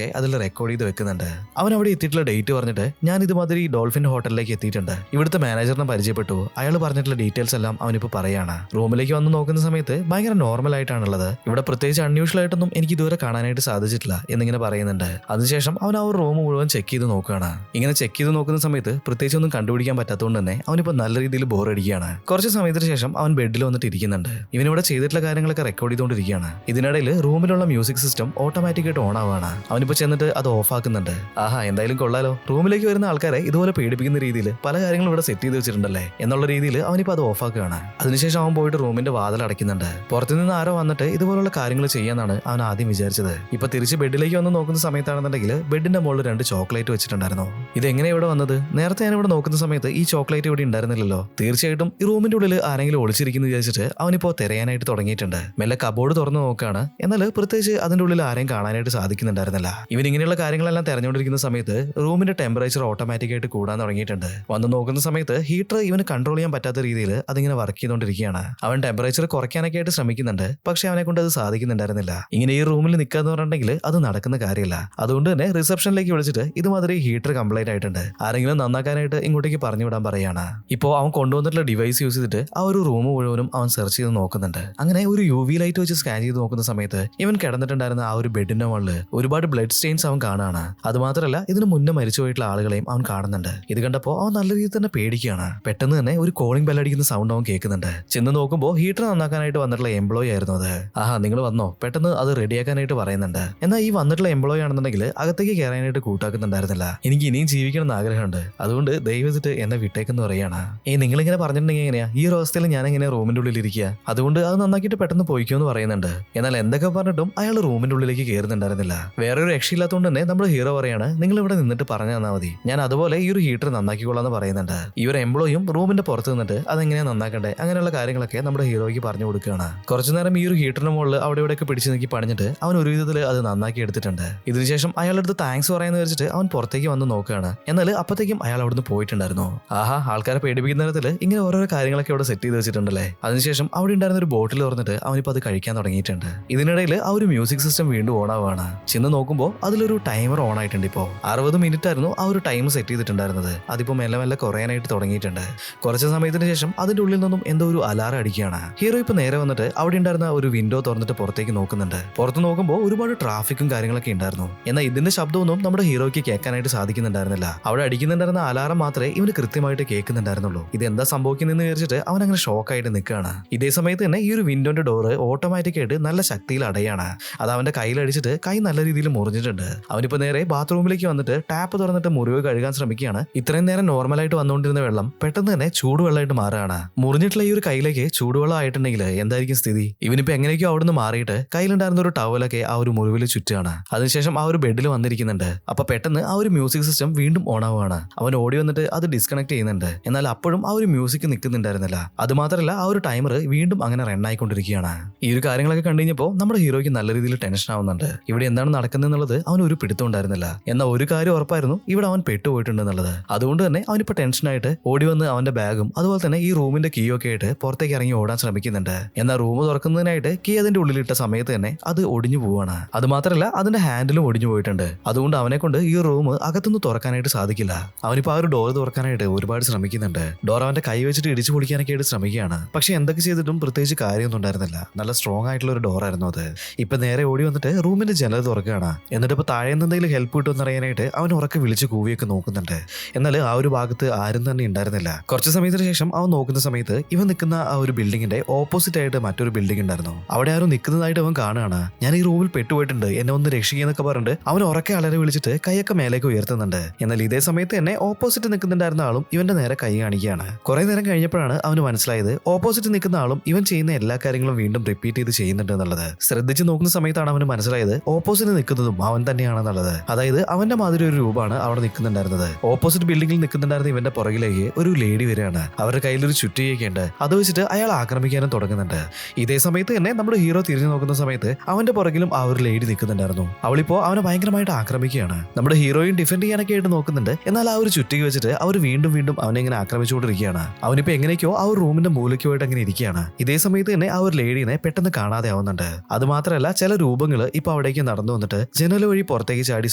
അതിൽ റെക്കോർഡ് ചെയ്ത് വെക്കുന്നുണ്ട്. അവൻ അവിടെ എത്തിയിട്ടുള്ള ഡേറ്റ് പറഞ്ഞിട്ട് ഞാൻ ഇതുമാതിരി ഡോൾഫിൻ ഹോട്ടലിലേക്ക് എത്തിയിട്ടുണ്ട്, ഇവിടുത്തെ മാനേജറിനെ പരിചയപ്പെട്ടു, അയാൾ പറഞ്ഞിട്ടുള്ള ഡീറ്റെയിൽസ് എല്ലാം അവനിപ്പോ പറയാണ്. റൂമിലേക്ക് വന്ന് നോക്കുന്ന സമയത്ത് ഭയങ്കര നോർമൽ ആയിട്ടാണുള്ളത്. ഇവിടെ പ്രത്യേകിച്ച് അൺയൂഷ്വൽ ആയിട്ടൊന്നും എനിക്ക് ഇതുവരെ കാണാനായിട്ട് സാധിച്ചിട്ടില്ല എന്നിങ്ങനെ പറയുന്നുണ്ട്. അതിനുശേഷം അവൻ ആ ഒരു റൂം മുഴുവൻ ചെക്ക് ചെയ്ത് നോക്കുകയാണ്. ഇങ്ങനെ ചെക്ക് ചെയ്ത് നോക്കുന്ന സമയത്ത് പ്രത്യേകിച്ച് ഒന്നും കണ്ടുപിടിക്കാൻ പറ്റാത്തതുകൊണ്ട് തന്നെ അവനിപ്പോ നല്ല രീതിയിൽ ബോർ അടിക്കുകയാണ്. കുറച്ച് സമയത്തിന് ശേഷം അവൻ ബെഡിൽ വന്നിട്ട് ഇരിക്കുന്നുണ്ട്. ഇവനിവിടെ ചെയ്തിട്ടുള്ള കാര്യങ്ങളൊക്കെ റെക്കോർഡ് ചെയ്തുകൊണ്ടിരിക്കുകയാണ്. ഇതിനിടയിൽ റൂമിലുള്ള മ്യൂസിക് സിസ്റ്റം ഓട്ടോമാറ്റിക് ആയിട്ട് ഓൺ ആവുകയാണ്. അവനിപ്പോ ചെന്നിട്ട് അത് ഓഫ് ആക്കുന്നുണ്ട്. ആഹാ, എന്തായാലും കൊള്ളാലോ, റൂമിലേക്ക് വരുന്ന ആൾക്കാരെ ഇതുപോലെ പേടിപ്പിക്കുന്ന രീതിയിൽ പല കാര്യങ്ങളും ഇവിടെ സെറ്റ് ചെയ്ത് വെച്ചിട്ടുണ്ടല്ലേ എന്നുള്ള രീതിയിൽ അവനിപ്പോ അത് ഓഫ് ആക്കുകയാണ്. അതിനുശേഷം അവൻ പോയിട്ട് റൂമിന്റെ വാതിൽ അടയ്ക്കുന്നുണ്ട്. പുറത്തുനിന്ന് ആരോ വന്നിട്ട് ഇതുപോലുള്ള കാര്യങ്ങൾ ചെയ്യാന്നാണ് അവൻ ആദ്യം വിചാരിച്ചത്. ഇപ്പൊ തിരിച്ച് ബെഡിലേക്ക് വന്ന് നോക്കുന്ന സമയത്താണെന്നുണ്ടെങ്കിൽ ബെഡിന്റെ മുകളിൽ 2 ചോക്ലേറ്റ് വെച്ചിട്ടുണ്ടായിരുന്നു. ഇത് എങ്ങനെ ഇവിടെ വന്നത്? നേരത്തെ ഞാൻ ഇവിടെ നോക്കുന്ന സമയത്ത് ഈ ചോക്ലേറ്റ് ഇവിടെ ഉണ്ടായിരുന്നില്ലല്ലോ. തീർച്ചയായിട്ടും ഈ റൂമിന്റെ ഉള്ളിൽ ആരെങ്കിലും ഒളിച്ചിരിക്കുന്നു വിചാരിച്ചിട്ട് അവനിപ്പോ തിരയാനായിട്ട് തുടങ്ങിയിട്ടുണ്ട്. മെല്ലെ കബോർഡ് തുറന്നു നോക്കുകയാണ്. എന്നാൽ പ്രത്യേകിച്ച് അതിന്റെ ഉള്ളിൽ ആരെയും കാണാനായിട്ട് സാധിക്കുന്നുണ്ടായിരുന്നില്ല. ഇവൻ ഇങ്ങനെയുള്ള കാര്യങ്ങളെല്ലാം തെരഞ്ഞുകൊണ്ടിരിക്കുന്ന സമയത്ത് റൂമിന്റെ ടെമ്പറേച്ചർ ഓട്ടോമാറ്റിക് ആയിട്ട് കൂടാൻ തുടങ്ങിയിട്ടുണ്ട്. വന്ന് നോക്കുന്ന സമയത്ത് ഹീറ്റർ ഇവന് കൺട്രോൾ ചെയ്യാൻ പറ്റാത്ത രീതിയിൽ അതിങ്ങനെ വർക്ക് ചെയ്തുകൊണ്ടിരിക്കുകയാണ്. അവൻ ടെമ്പറേച്ചർ കുറയ്ക്കാനൊക്കെ ആയിട്ട് ശ്രമിക്കുന്നുണ്ട്, പക്ഷെ അവനെ കൊണ്ട് അത് സാധിക്കുന്നുണ്ടായിരുന്നില്ല. ഇങ്ങനെ ഈ റൂമിൽ നിൽക്കാന്ന് പറഞ്ഞിട്ടുണ്ടെങ്കിൽ അത് നടക്കുന്ന കാര്യമില്ല. അതുകൊണ്ട് തന്നെ റിസപ്ഷനിലേക്ക് വിളിച്ചിട്ട് ഇതുമാതിരി ഹീറ്റർ കംപ്ലൈന്റ് ആയിട്ടുണ്ട്, ആരെങ്കിലും നന്നാക്കാനായിട്ട് ഇങ്ങോട്ടേക്ക് പറഞ്ഞു വിടാൻ പറയാണ്. ഇപ്പോൾ അവൻ കൊണ്ടുവന്നിട്ടുള്ള ഡിവൈസ് യൂസ് ചെയ്തിട്ട് ആ ഒരു റൂം മുഴുവനും അവൻ സെർച്ച് ചെയ്ത് നോക്കുന്നുണ്ട്. അങ്ങനെ ഒരു UV ലൈറ്റ് വെച്ച് സ്കാൻ ചെയ്ത് നോക്കുന്ന സമയത്ത് ഇവൻ കിടന്നിട്ടുണ്ടായിരുന്ന ആ ഒരു ബെഡിന്റെ മുകളിൽ ഒരുപാട് ബ്ലഡ് സ്റ്റെയിൻസ് അവൻ കാണാണ്. അതുമാത്രമല്ല ഇതിന് മുന്നേ മരിച്ചുപോയിട്ടുള്ള ആളുകളെയും അവൻ കാണുന്നുണ്ട്. ഇത് കണ്ടപ്പോൾ അവൻ നല്ല രീതിയിൽ തന്നെ പേടിക്കുകയാണ്. പെട്ടെന്ന് തന്നെ ഒരു കോളിംഗ് ബെല്ലടിക്കുന്ന സൗണ്ട് അവൻ കേൾക്കുന്നുണ്ട്. ചെന്ന് നോക്കുമ്പോൾ ഹീറ്റർ നന്നാക്കാനായിട്ട് വന്നിട്ടുള്ള എംപ്ലോയി ആയിരുന്നു അത്. ആഹാ, നിങ്ങൾ വന്നോ, പെട്ടെന്ന് അത് റെഡിയാക്കാനായിട്ട് പറയുന്നുണ്ട്. എന്നാൽ ഈ വന്നിട്ടുള്ള എംപ്ലോയി ആണെന്നുണ്ടെങ്കിൽ അകത്തേക്ക് കയറാനായിട്ട് കൂട്ടാക്കുന്നുണ്ടായിരുന്നില്ല. എനിക്ക് ഇനിയും ജീവിക്കണം എന്ന് ആഗ്രഹമുണ്ട്, അതുകൊണ്ട് ദയവെച്ചിട്ട് എന്നെ വിട്ടേക്കെന്ന് പറയാണ്. നിങ്ങളിങ്ങനെ പറഞ്ഞിട്ടുണ്ടെങ്കിൽ എങ്ങനെയാ ഈ ഒരു അവസ്ഥയിൽ ഞാൻ എങ്ങനെ റൂമിന്റെ ഉള്ളിൽ ഇരിക്കുക? അതുകൊണ്ട് അത് നന്നാക്കിയിട്ട് പെട്ടെന്ന് പോയിക്കോന്ന് പറയുന്നുണ്ട്. എന്നാൽ എന്തൊക്കെ പറഞ്ഞിട്ടും അയാൾ റൂമിന്റെ ഉള്ളിലേക്ക് കയറുന്നുണ്ടായിരുന്നില്ല. വേറെ ഒരു രക്ഷയില്ലാത്തതുകൊണ്ട് തന്നെ നമ്മുടെ ഹീറോ പറയാണ്, നിങ്ങൾ ഇവിടെ നിന്നിട്ട് പറഞ്ഞു തന്നാൽ മതി, ഞാൻ അതുപോലെ ഈ ഒരു ഹീറ്റർ നന്നാക്കിക്കൊള്ളാന്ന് പറയുന്നുണ്ട്. ഈ ഒരു എംപ്ലോയിയും റൂമിന്റെ പുറത്ത് നിന്നിട്ട് അതെങ്ങനെയാ നന്നാക്കണ്ടേ അങ്ങനെയുള്ള കാര്യങ്ങളൊക്കെ നമ്മുടെ ഹീറോയ്ക്ക് പറഞ്ഞു കൊടുക്കുകയാണ്. കുറച്ചു നേരം ഈ ഒരു ഹീറ്ററിന്റെ മുകളിൽ അവിടെ ഇവിടെയൊക്കെ പിടിച്ചു നോക്കി പണിഞ്ഞിട്ട് അവൻ ഒരു വിധത്തിൽ അത് നന്നാക്കി എടുത്തിട്ടുണ്ട്. ഇതിനുശേഷം അയാളുടെ അടുത്ത് താങ്ക്സ് പറയാന്ന് വെച്ചിട്ട് അവൻ പുറത്തേക്ക് വന്ന് നോക്കുകയാണ്. എന്നാൽ അപ്പത്തേക്കും അയാൾ അവിടുന്ന് പോയിട്ടുണ്ടായിരുന്നു. ആഹാ, ആൾക്കാരെ പേടിപ്പിക്കുന്ന തരത്തിൽ ഇങ്ങനെ ഓരോരോ കാര്യങ്ങളൊക്കെ അവിടെ സെറ്റ് ചെയ്ത് വെച്ചിട്ടുണ്ടല്ലേ. അതിനുശേഷം അവിടെ ഉണ്ടായിരുന്ന ഒരു ബോട്ടിൽ തുറന്നിട്ട് അവനിപ്പോൾ അത് കഴിക്കാൻ തുടങ്ങിയിട്ടുണ്ട്. ഇതിനിടയിൽ ആ ഒരു മ്യൂസിക് സിസ്റ്റം വീണ്ടും ഓൺ ആവുകയാണ്. ചെന്ന് നോക്കുമ്പോൾ അതിലൊരു ടൈമർ ഓൺ ആയിട്ടുണ്ട്. ഇപ്പോൾ 60 മിനിറ്റ് ആയിരുന്നു ആ ഒരു ടൈം സെറ്റ് ചെയ്തിട്ടുണ്ടായിരുന്നത്. അതിപ്പോൾ മെല്ലെ മെല്ലെ കുറയാനായിട്ട് തുടങ്ങിയിട്ടുണ്ട്. കുറച്ച് സമയത്തിന് ശേഷം അതിന്റെ ഉള്ളിൽ നിന്നും എന്തോ ഒരു അലാറം അലാറം അടിക്കുകയാണ്. ഹീറോ ഇപ്പൊ നേരെ വന്നിട്ട് അവിടെ ഉണ്ടായിരുന്ന ഒരു വിൻഡോ തുറന്നിട്ട് പുറത്തേക്ക് നോക്കുന്നുണ്ട്. പുറത്ത് നോക്കുമ്പോൾ ഒരുപാട് ട്രാഫിക്കും കാര്യങ്ങളൊക്കെ ഉണ്ടായിരുന്നു. എന്നാൽ ഇതിന്റെ ശബ്ദമൊന്നും നമ്മുടെ ഹീറോയ്ക്ക് കേൾക്കാനായിട്ട് സാധിക്കുന്നുണ്ടായിരുന്നില്ല. അവിടെ അടിക്കുന്നുണ്ടായിരുന്ന അലാറം മാത്രമേ ഇവന് കൃത്യമായിട്ട് കേൾക്കുന്നുണ്ടായിരുന്നുള്ളൂ. ഇത് എന്താ സംഭവിക്കുന്നതെന്ന് വിചാരിച്ചിട്ട് അവൻ അങ്ങനെ ഷോക്കായിട്ട് നിൽക്കുകയാണ്. ഇതേ സമയത്ത് തന്നെ ഈ ഒരു വിൻഡോന്റെ ഡോറ് ഓട്ടോമാറ്റിക് ആയിട്ട് നല്ല ശക്തിയിൽ അടയാണ്. അത് അവന്റെ കയ്യിലടിച്ചിട്ട് കൈ നല്ല രീതിയിൽ മുറിഞ്ഞിട്ടുണ്ട്. അവനിപ്പോ നേരെ ബാത്റൂമിലേക്ക് വന്നിട്ട് ടാപ്പ് തുറന്നിട്ട് മുറിവ് കഴുകാൻ ശ്രമിക്കുകയാണ്. ഇത്രയും നേരം നോർമലായിട്ട് വന്നുകൊണ്ടിരുന്ന വെള്ളം പെട്ടെന്ന് തന്നെ ചൂടുവെള്ളമായിട്ട് മാറുകയാണ്. മുറിഞ്ഞിട്ടുള്ള ഈ ഒരു കയ്യിലേക്ക് ചൂടുവെള്ളം ആയിട്ടുണ്ടെങ്കിൽ എന്തായിരിക്കും സ്ഥിതി? ഇവനിപ്പോ എങ്ങനെയൊക്കെയോ അവിടെ നിന്ന് മാറിയിട്ട് കയ്യിലുണ്ടായിരുന്ന ഒരു ടവലൊക്കെ ആ ഒരു മുറിവിൽ ചുറ്റുകയാണ്. അതിനുശേഷം ആ ഒരു ബെഡിൽ വന്നിരിക്കുന്നുണ്ട്. അപ്പൊ പെട്ടെന്ന് ആ ഒരു മ്യൂസിക് സിസ്റ്റം വീണ്ടും ഓൺ ആവുകയാണ്. അവൻ ഓടി വന്നിട്ട് അത് ഡിസ്കണക്ട് ചെയ്യുന്നുണ്ട്. എന്നാൽ അപ്പോഴും ആ ഒരു മ്യൂസിക് നിൽക്കുന്നുണ്ടായിരുന്നില്ല. അത് മാത്രമല്ല ആ ഒരു ടൈമർ വീണ്ടും അങ്ങനെ റൺ ആയിക്കൊണ്ടിരിക്കുകയാണ്. ഈ ഒരു കാര്യങ്ങളൊക്കെ കണ്ടു കഴിഞ്ഞപ്പോൾ നമ്മുടെ ഹീറോയ്ക്ക് നല്ല രീതിയിൽ ടെൻഷൻ ആവുന്നുണ്ട്. ഇവിടെ എന്താണ് നടക്കുന്നതെന്നുള്ളത് അവൻ ഒരു പിടുത്തം ഉണ്ടായിരുന്നില്ല. എന്നാൽ ഒരു കാര്യം ഉറപ്പായിരുന്നു, ഇവിടെ അവൻ പെട്ടുപോയിട്ടുണ്ടെന്നുള്ളത്. അതുകൊണ്ട് തന്നെ അവനിപ്പോ ടെൻഷനായിട്ട് ഓടി വന്ന് അവന്റെ ബാഗും അതുപോലെ തന്നെ ഈ റൂമിന്റെ കീ ഒക്കെ ആയിട്ട് പുറത്തേക്ക് ഇറങ്ങി ഓടാൻ ശ്രമിക്കുന്നുണ്ട്. എന്നാൽ റൂം തുറക്കുന്നതിനായിട്ട് കീ അതിന്റെ ഉള്ളിലിട്ട സമയത്ത് തന്നെ അത് ഒടിഞ്ഞു പോവാണ്. അത് മാത്രമല്ല അതിന്റെ ഹാൻഡിലും ഒടിഞ്ഞു പോയിട്ടുണ്ട്. അതുകൊണ്ട് അവനെ കൊണ്ട് ഈ റൂം അകത്തുനിന്ന് തുറക്കാനായിട്ട് സാധിക്കില്ല. അവനിപ്പോ ആ ഒരു ഡോർ തുറക്കാനായിട്ട് ഒരുപാട് ശ്രമിക്കുന്നുണ്ട്. ഡോർ അവന്റെ കൈ വെച്ചിട്ട് ഇടിച്ചു പൊളിക്കാനൊക്കെ ആയിട്ട് ശ്രമിക്കുകയാണ്. പക്ഷെ എന്തൊക്കെ ചെയ്തിട്ടും പ്രത്യേകിച്ച് കാര്യമൊന്നും ഉണ്ടായിരുന്നില്ല. നല്ല സ്ട്രോങ് ആയിട്ടുള്ള ഒരു ഡോർ ആയിരുന്നു അത്. ഇപ്പൊ നേരെ ഓടി വന്നിട്ട് റൂമിന്റെ ജനൽ തുറക്കുകയാണ്. എന്നിട്ട് ഇപ്പൊ താഴെ എന്തെങ്കിലും ഹെൽപ്പ് കിട്ടുമെന്ന് അറിയാനായിട്ട് അവൻ ഉറക്കെ വിളിച്ച് കൂവിയൊക്കെ നോക്കുന്നുണ്ട്. എന്നാൽ ആ ഒരു ഭാഗത്ത് ആരും തന്നെ ഉണ്ടായിരുന്നില്ല. കുറച്ച് സമയത്തിന് ശേഷം അവൻ നോക്കുന്ന സമയത്ത് ഇവൻ നിൽക്കുന്ന ആ ഒരു ബിൽഡിങ്ങിന്റെ ഓപ്പോസിറ്റ് ആയിട്ട് മറ്റൊരു ബിൽഡിംഗ് ഉണ്ടായിരുന്നു. അവിടെ ആരും നിൽക്കുന്നതായിട്ട് അവൻ കാണുകയാണ്. ഞാൻ ഈ റൂമിൽ പെട്ടുപോയിട്ടുണ്ട്, എന്നെ ഒന്ന് രക്ഷിക്കുന്നൊക്കെ പറഞ്ഞിട്ട് അവൻ ഉറക്കെ അലറി വിളിച്ചിട്ട് കൈയൊക്കെ മേലേക്ക് ഉയർത്തുന്നുണ്ട്. എന്നാൽ ഇതേ സമയത്ത് തന്നെ ഓപ്പോസിറ്റ് നിൽക്കുന്നുണ്ടായിരുന്ന ആളും ഇവന്റെ നേരെ കൈ കാണിക്കുകയാണ്. കുറെ നേരം കഴിഞ്ഞപ്പോഴാണ് അവന് മനസ്സിലായത് ഓപ്പോസിറ്റ് നിൽക്കുന്ന ആളും ഇവൻ ചെയ്യുന്ന എല്ലാ കാര്യങ്ങളും വീണ്ടും റിപ്പീറ്റ് ചെയ്ത് ചെയ്യുന്നുണ്ട് എന്നുള്ളത്. ശ്രദ്ധിച്ച് നോക്കുന്ന സമയത്താണ് അവന് മനസ്സിലായത് ഓപ്പോസിറ്റ് നിൽക്കുന്നതും അവൻ തന്നെയാണെന്നുള്ളത്. അതായത് അവന്റെ മാതിരി ഒരു രൂപമാണ് അവിടെ നിൽക്കുന്നുണ്ടായിരുന്നത്. ഓപ്പോസിറ്റ് ബിൽഡിംഗിൽ നിൽക്കുന്നുണ്ടായിരുന്ന ഇവന്റെ പുറകിലേക്ക് ഒരു ലേഡി വരികയാണ്. അവരുടെ കയ്യിലൊരു ചുറ്റിയൊക്കെ ഉണ്ട്. അത് വെച്ചിട്ട് അയാൾ ആക്രമിക്കാനും തുടങ്ങുന്നുണ്ട്. ഇതേ സമയത്ത് തന്നെ നമ്മുടെ ഹീറോ തിരിഞ്ഞു നോക്കുന്ന സമയത്ത് അവന്റെ പുറകിലും ആ ഒരു ലേഡി നിൽക്കുന്നുണ്ടായിരുന്നു. അവളിപ്പോ അവനെ ഭയങ്കരമായിട്ട് ആക്രമിക്കുകയാണ്. നമ്മുടെ ഹീറോയും ഡിഫെൻഡ് ചെയ്യാനൊക്കെ ആയിട്ട് നോക്കുന്നുണ്ട്. എന്നാൽ ആ ഒരു ചുറ്റിക വെച്ചിട്ട് അവർ വീണ്ടും വീണ്ടും അവനെ ഇങ്ങനെ ആക്രമിച്ചുകൊണ്ടിരിക്കുകയാണ്. അവനിപ്പോ എങ്ങനെയൊക്കെയോ ആ ഒരു റൂമിന്റെ മൂലയ്ക്ക് പോയിട്ട് അങ്ങനെ ഇരിക്കുകയാണ്. ഇതേ സമയത്ത് തന്നെ ആ ഒരു ലേഡീനെ പെട്ടെന്ന് കാണാതെ ആവുന്നുണ്ട്. അത് മാത്രമല്ല ചില രൂപങ്ങൾ ഇപ്പൊ അവിടേക്ക് നടന്നു വന്നിട്ട് ജനൽ വഴി പുറത്തേക്ക് ചാടി